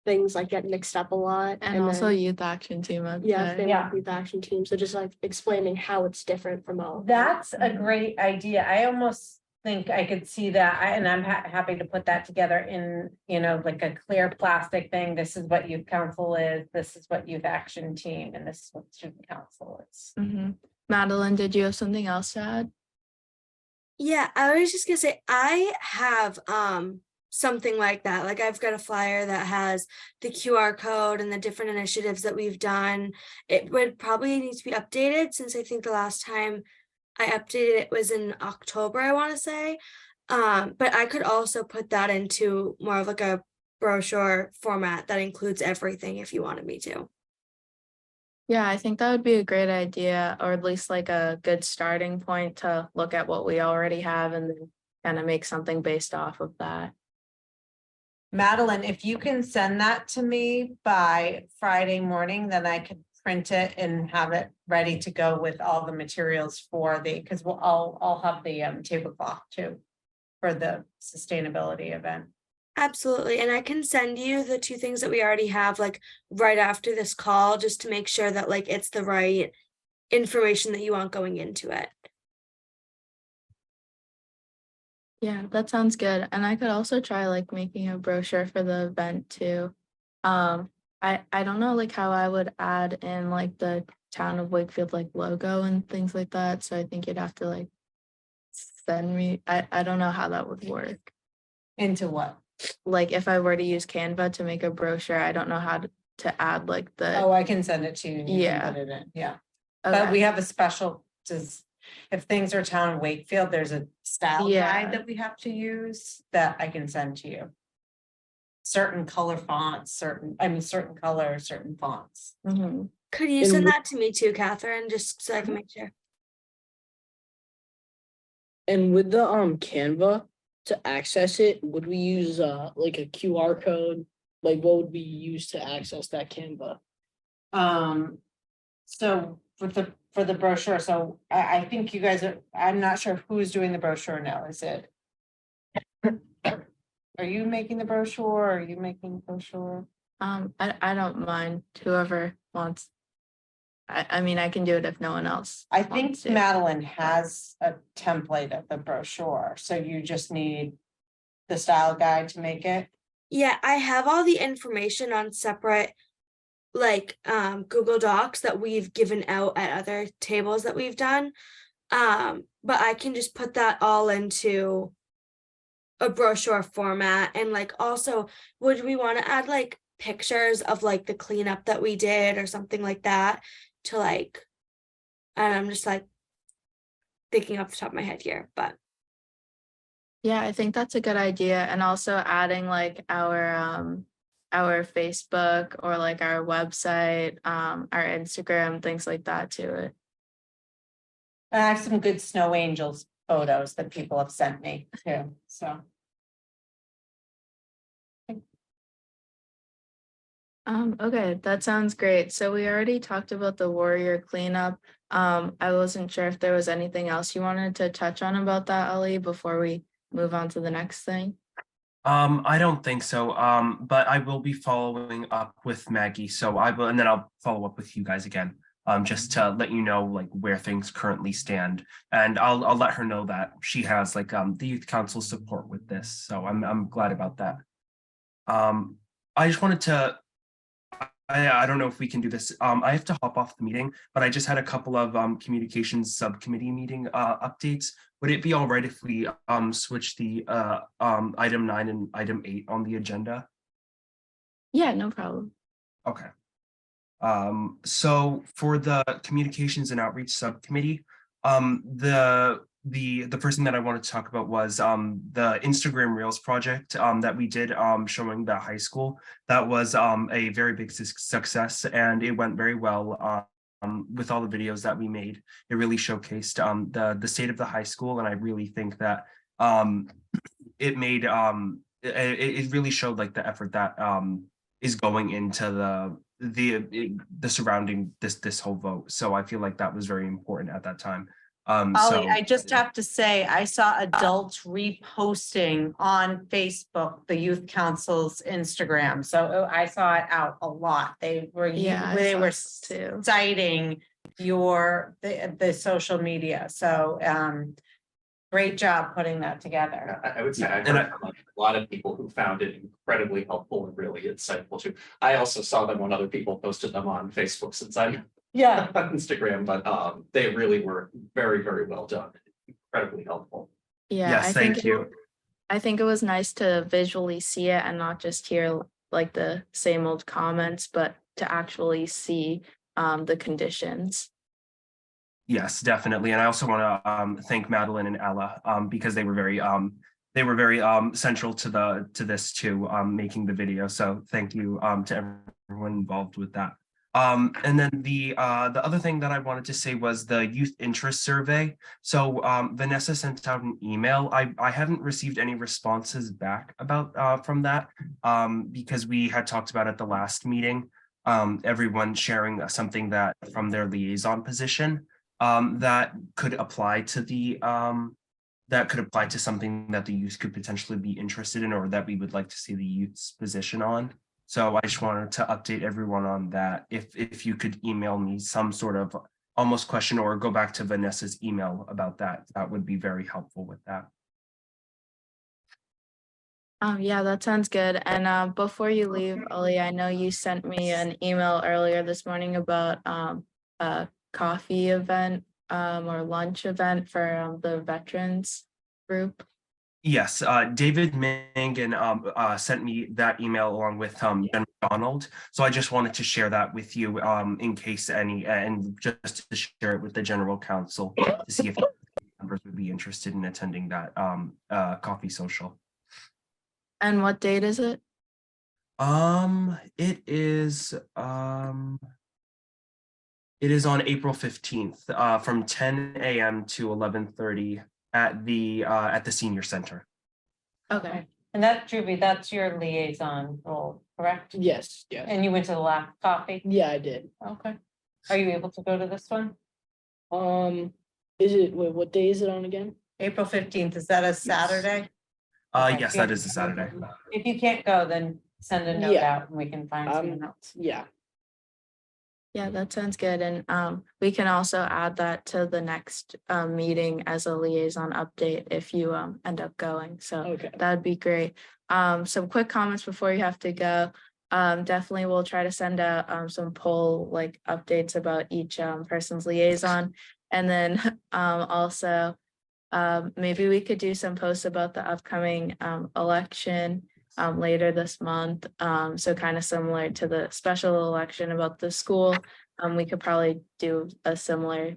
things like get mixed up a lot. And also then, youth action team. I'd yeah, say. they Yeah. want youth action team. So just like explaining how it's different from all. That's a great idea. I almost think I could see that, and I'm happy to put that together in, like a clear plastic thing. This is what youth council is, this is what youth action team, and this is what student council is. Madeline, did you have something else to add? Yeah, I was just gonna say I have something like that. Like I've got a flyer that has the QR code and the different initiatives that we've done. It would probably need to be updated since I think the last time I updated it was in October, I want to say. But I could also put that into more of like a brochure format that includes everything if you wanted me to. Yeah, I think that would be a great idea, or at least like a good starting point to look at what we already have and then kind of make something based off of that. Madeline, if you can send that to me by Friday morning, then I could print it and have it ready to go with all the materials for because I'll have the tablecloth too for the sustainability event. Absolutely. And I can send you the two things that we already have like right after this call just to make sure that like it's the right information that you want going into it. Yeah, that sounds good. And I could also try like making a brochure for the event too. I don't know like how I would add in like the town of Wakefield like logo and things like that. So I think you'd have to like send me, I don't know how that would work. Into what? Like if I were to use Canva to make a brochure, I don't know how to add like the, Oh, I can send it to you. And you can Yeah. put it in, yeah. But we have a special, if things are town of Wakefield, there's a style Yeah. guide that we have to use that I can send to you. Certain color fonts, certain color, certain fonts. Mhm. Could you And send would- that to me too, Catherine, just so I can make sure? And with the Canva to access it, would we use like a QR code? Like what would we use to access that Canva? So for the brochure, so I think you guys are, I'm not sure who's doing the brochure now, is it? Are you making the brochure? Are you making the brochure? I don't mind whoever wants. I mean, I can do it if no one else. I think wants to. Madeline has a template of the brochure, so you just need the style guide to make it. Yeah, I have all the information on separate like Google Docs that we've given out at other tables that we've done. But I can just put that all into a brochure format. And like also, would we want to add like pictures of like the cleanup that we did or something like that to like, and I'm just like thinking off the top of my head here, but Yeah, I think that's a good idea. And also adding like our Facebook or like our website, our Instagram, things like that to it. And I have some good snow angels photos that people have sent me too, so. Okay, that sounds great. So we already talked about the warrior cleanup. I wasn't sure if there was anything else you wanted to touch on about that, Ali, before we move on to the next thing. I don't think so. But I will be following up with Maggie. So I will, and then I'll follow up with you guys again. Just to let you know like where things currently stand. And I'll let her know that she has like the youth council support with this. So I'm glad about that. I just wanted to I don't know if we can do this. I have to hop off the meeting, but I just had a couple of communications subcommittee meeting updates. Would it be all right if we switch the item 9 and item 8 on the agenda? Yeah, no problem. Okay. So for the communications and outreach subcommittee, the first thing that I wanted to talk about was the Instagram Reels project that we did showing the high school. That was a very big success, and it went very well with all the videos that we made. It really showcased the state of the high school, and I really think that it made it really showed like the effort that is going into the surrounding this whole vote. So I feel like that was very important at that time. Ollie, I just have to say, I saw adults reposting on Facebook, the youth council's Instagram. So I saw it out a lot. They were, Yeah, I they saw were it too. citing the social media. So great job putting that together. I would say I heard from a lot of people who found it incredibly helpful and really insightful too. I also saw them when other people posted them on Facebook since I'm Yeah. on Instagram, but they really were very, very well done, incredibly helpful. Yeah, Yes, I think thank you. I think it was nice to visually see it and not just hear like the same old comments, but to actually see the conditions. Yes, definitely. And I also want to thank Madeline and Ella because they were very central to this too, making the video. So thank you to everyone involved with that. And then the other thing that I wanted to say was the youth interest survey. So Vanessa sent out an email. I haven't received any responses back about from that because we had talked about at the last meeting, everyone sharing something that from their liaison position that could apply to something that the youth could potentially be interested in or that we would like to see the youth's position on. So I just wanted to update everyone on that. If you could email me some sort of almost question or go back to Vanessa's email about that, that would be very helpful with that. Yeah, that sounds good. And before you leave, Ollie, I know you sent me an email earlier this morning about a coffee event or lunch event for the veterans group. Yes, David Mangan sent me that email along with Jen Donald. So I just wanted to share that with you in case any, and just to share it with the general council to see if members would be interested in attending that coffee social. And what date is it? It is on April 15th from 10 a.m. to 11:30 at the senior center. Okay. And that, Juby, that's your liaison role, correct? Yes, yes. And you went to the last coffee? Yeah, I did. Okay. Are you able to go to this one? Is it, wait, what day is it on again? April 15th, is that a Saturday? Okay. Yes, that is a Saturday. If you can't go, then send a note Yeah. out and we can find someone else. Yeah, Yeah, that sounds good. And we can also add that to the next meeting as a liaison update if you end up going. So okay. that'd be great. Some quick comments before you have to go. Definitely we'll try to send out some poll like updates about each person's liaison. And then also maybe we could do some posts about the upcoming election later this month. So kind of similar to the special election about the school. We could probably do a similar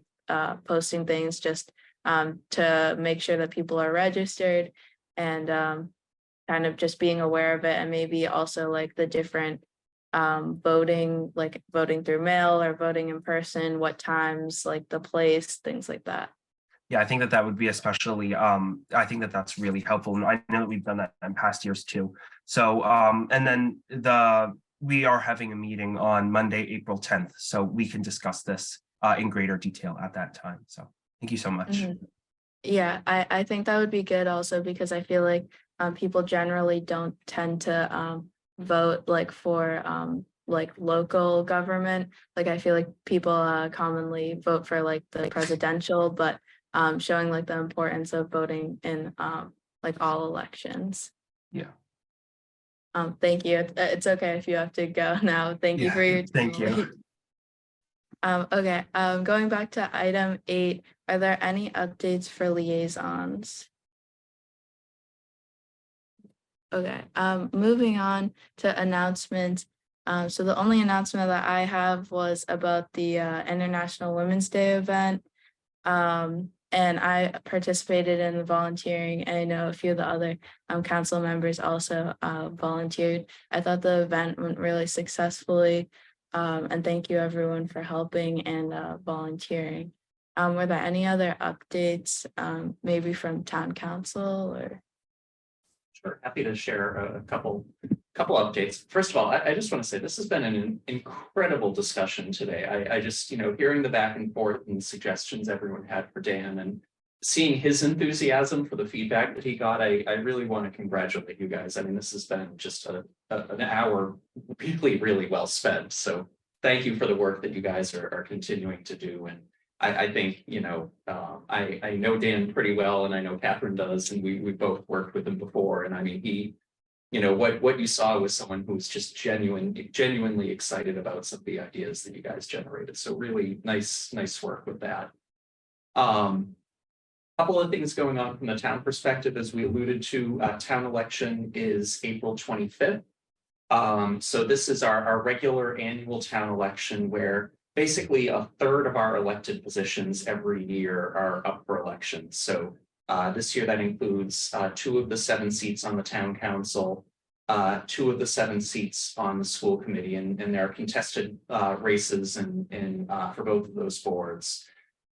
posting things just to make sure that people are registered and kind of just being aware of it, and maybe also like the different voting, like voting through mail or voting in person, what times, like the place, things like that. Yeah, I think that would be especially, I think that that's really helpful. And I know that we've done that in past years too. So, and then we are having a meeting on Monday, April 10th. So we can discuss this in greater detail at that time. So thank you so much. Mhm. Yeah, I think that would be good also because I feel like people generally don't tend to vote like for like local government. Like I feel like people commonly vote for like the presidential, but showing like the importance of voting in like all elections. Yeah. Thank you. It's okay if you have to go now. Thank you for your time. Thank you. Okay, going back to item 8, are there any updates for liaisons? Okay, moving on to announcements. So the only announcement that I have was about the International Women's Day event. And I participated in the volunteering, and I know a few of the other council members also volunteered. I thought the event went really successfully. And thank you everyone for helping and volunteering. Were there any other updates, maybe from town council or? Sure, happy to share a couple updates. First of all, I just want to say this has been an incredible discussion today. I just, hearing the back and forth and suggestions everyone had for Dan and seeing his enthusiasm for the feedback that he got, I really want to congratulate you guys. I mean, this has been just an hour really, really well spent. So thank you for the work that you guys are continuing to do. And I think, I know Dan pretty well, and I know Catherine does, and we both worked with him before. And I mean, he, what you saw was someone who's just genuinely excited about some of the ideas that you guys generated. So really nice work with that. Couple of things going on from the town perspective, as we alluded to, town election is April 25th. So this is our regular annual town election where basically a third of our elected positions every year are up for election. So this year that includes 2 of the 7 seats on the town council, 2 of the 7 seats on the school committee, and there are contested races for both of those boards.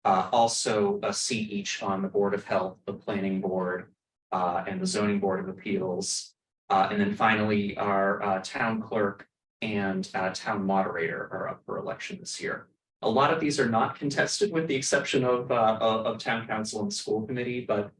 Also a seat each on the Board of Health, the Planning Board, and the Zoning Board of Appeals. And then finally, our town clerk and town moderator are up for election this year. A lot of these are not contested with the exception of town council and school committee, but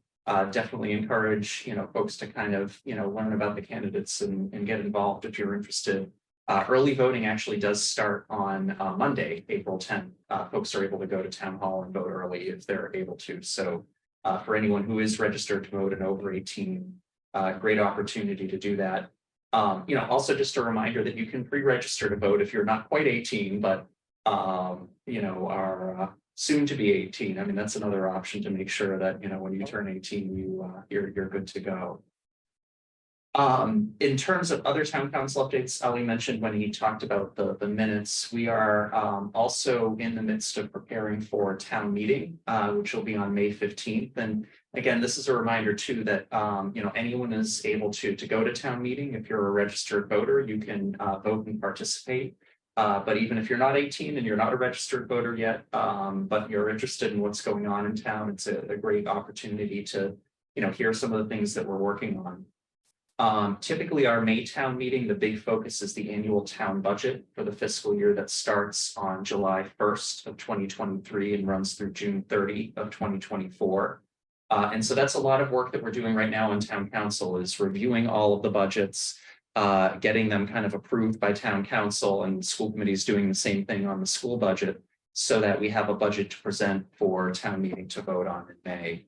definitely encourage, folks to kind of, learn about the candidates and get involved if you're interested. Early voting actually does start on Monday, April 10th. Folks are able to go to town hall and vote early if they're able to. So for anyone who is registered to vote and over 18, great opportunity to do that. Also just a reminder that you can pre-register to vote if you're not quite 18, but are soon to be 18. I mean, that's another option to make sure that, when you turn 18, you're good to go. In terms of other town council updates, Ali mentioned when he talked about the minutes, we are also in the midst of preparing for a town meeting, which will be on May 15th. And again, this is a reminder too that anyone is able to go to town meeting. If you're a registered voter, you can vote and participate. But even if you're not 18 and you're not a registered voter yet, but you're interested in what's going on in town, it's a great opportunity to hear some of the things that we're working on. Typically our May town meeting, the big focus is the annual town budget for the fiscal year that starts on July 1st of 2023 and runs through June 30 of 2024. And so that's a lot of work that we're doing right now in town council, is reviewing all of the budgets, getting them kind of approved by town council, and school committees doing the same thing on the school budget so that we have a budget to present for town meeting to vote on in May.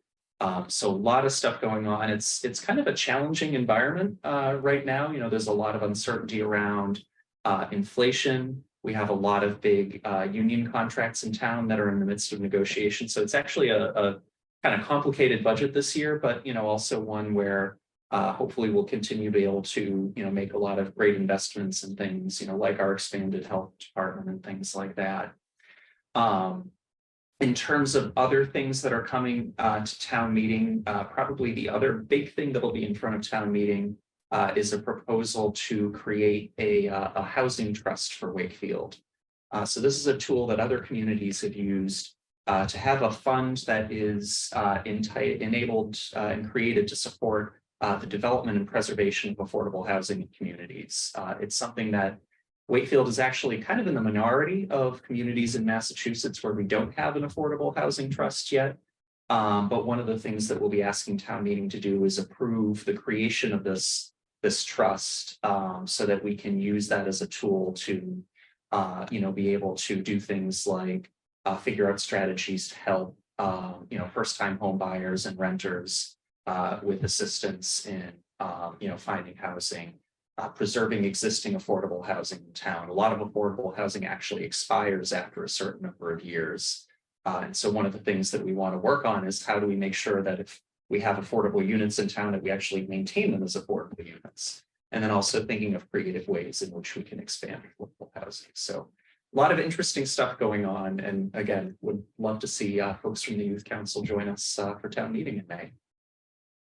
So a lot of stuff going on. It's kind of a challenging environment right now. There's a lot of uncertainty around inflation. We have a lot of big union contracts in town that are in the midst of negotiation. So it's actually a kind of complicated budget this year, but also one where hopefully we'll continue to be able to make a lot of great investments and things, like our expanded health department and things like that. In terms of other things that are coming to town meeting, probably the other big thing that'll be in front of town meeting is a proposal to create a housing trust for Wakefield. So this is a tool that other communities have used to have a fund that is enabled and created to support the development and preservation of affordable housing in communities. It's something that Wakefield is actually kind of in the minority of communities in Massachusetts where we don't have an affordable housing trust yet. But one of the things that we'll be asking town meeting to do is approve the creation of this trust so that we can use that as a tool to be able to do things like figure out strategies to help first-time home buyers and renters with assistance in finding housing. Preserving existing affordable housing in town. A lot of affordable housing actually expires after a certain number of years. And so one of the things that we want to work on is how do we make sure that if we have affordable units in town, that we actually maintain them as affordable units. And then also thinking of creative ways in which we can expand affordable housing. So a lot of interesting stuff going on. And again, would love to see folks from the Youth Council join us for town meeting in May.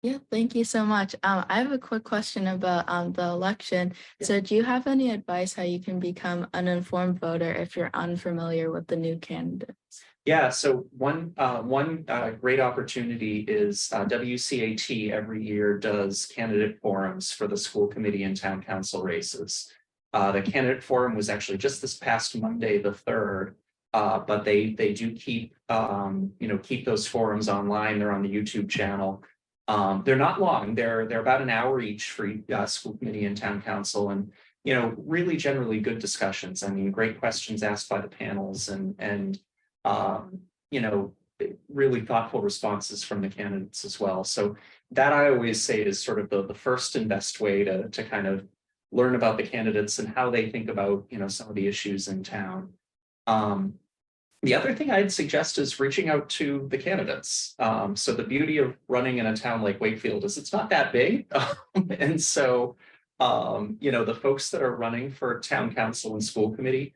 Yeah, thank you so much. I have a quick question about the election. Yeah. So do you have any advice how you can become an informed voter if you're unfamiliar with the new candidates? Yeah, so one great opportunity is WCAT every year does candidate forums for the school committee and town council races. The candidate forum was actually just this past Monday, the 3rd, but they do keep keep those forums online. They're on the YouTube channel. They're not long. They're about an hour each for school committee and town council, and really generally good discussions. I mean, great questions asked by the panels, and really thoughtful responses from the candidates as well. So that I always say is sort of the first and best way to kind of learn about the candidates and how they think about some of the issues in town. The other thing I'd suggest is reaching out to the candidates. So the beauty of running in a town like Wakefield is it's not that big. And so, the folks that are running for town council and school committee,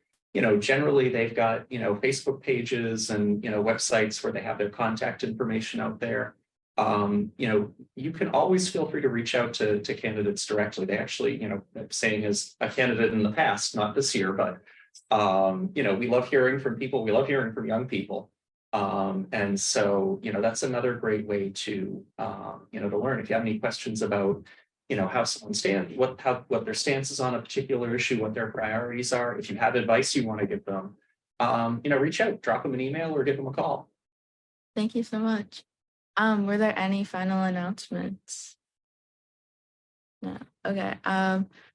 generally they've got, Facebook pages and, websites where they have their contact information out there. You can always feel free to reach out to candidates directly. They actually, saying as a candidate in the past, not this year, but we love hearing from people. We love hearing from young people. And so, that's another great way to, to learn. If you have any questions about, how someone stands, what their stance is on a particular issue, what their priorities are. If you have advice you want to give them, reach out, drop them an email or give them a call. Thank you so much. Were there any final announcements? No, okay,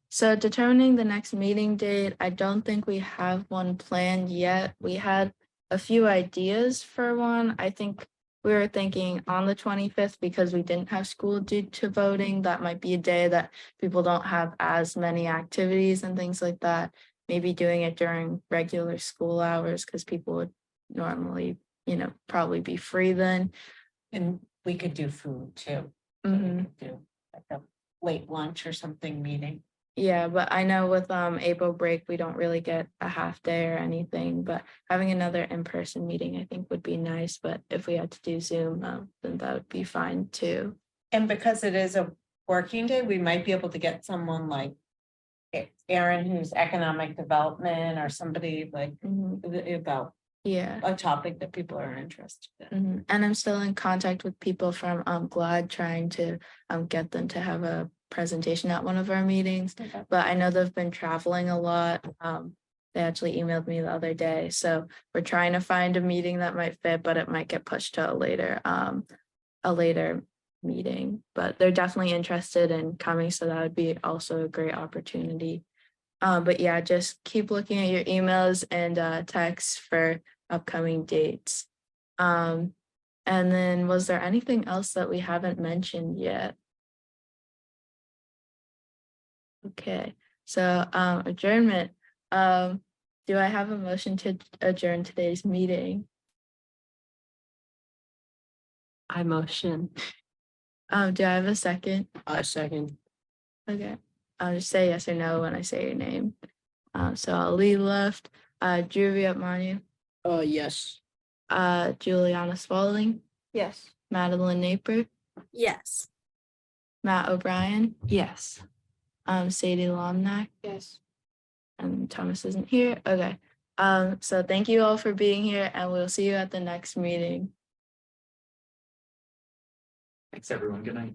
so determining the next meeting date, I don't think we have one planned yet. We had a few ideas for one. I think we were thinking on the 25th because we didn't have school due to voting. That might be a day that people don't have as many activities and things like that. Maybe doing it during regular school hours because people would normally, probably be free then. And we could do food too. Mhm. Do like a late lunch or something meeting. Yeah, but I know with April break, we don't really get a half day or anything, but having another in-person meeting, I think would be nice. But if we had to do Zoom, then that would be fine too. And because it is a working day, we might be able to get someone like Aaron, who's economic development, or somebody like about Yeah. a topic that people are interested in. And I'm still in contact with people from GLAD trying to get them to have a presentation at one of our meetings. Okay. But I know they've been traveling a lot. They actually emailed me the other day. So we're trying to find a meeting that might fit, but it might get pushed to a later meeting. But they're definitely interested in coming, so that would be also a great opportunity. But yeah, just keep looking at your emails and texts for upcoming dates. And then was there anything else that we haven't mentioned yet? Okay, so adjournment. Do I have a motion to adjourn today's meeting? I motion. Do I have a second? I second. Okay, I'll just say yes or no when I say your name. So Ali left, Juvia Manu, Yes. Juliana Spalding, Yes. Madeline Naper, Yes. Matt O'Brien, Yes. Sadie Lomnack, Yes. and Thomas isn't here. Okay. So thank you all for being here, and we'll see you at the next meeting. Thanks, everyone. Good night.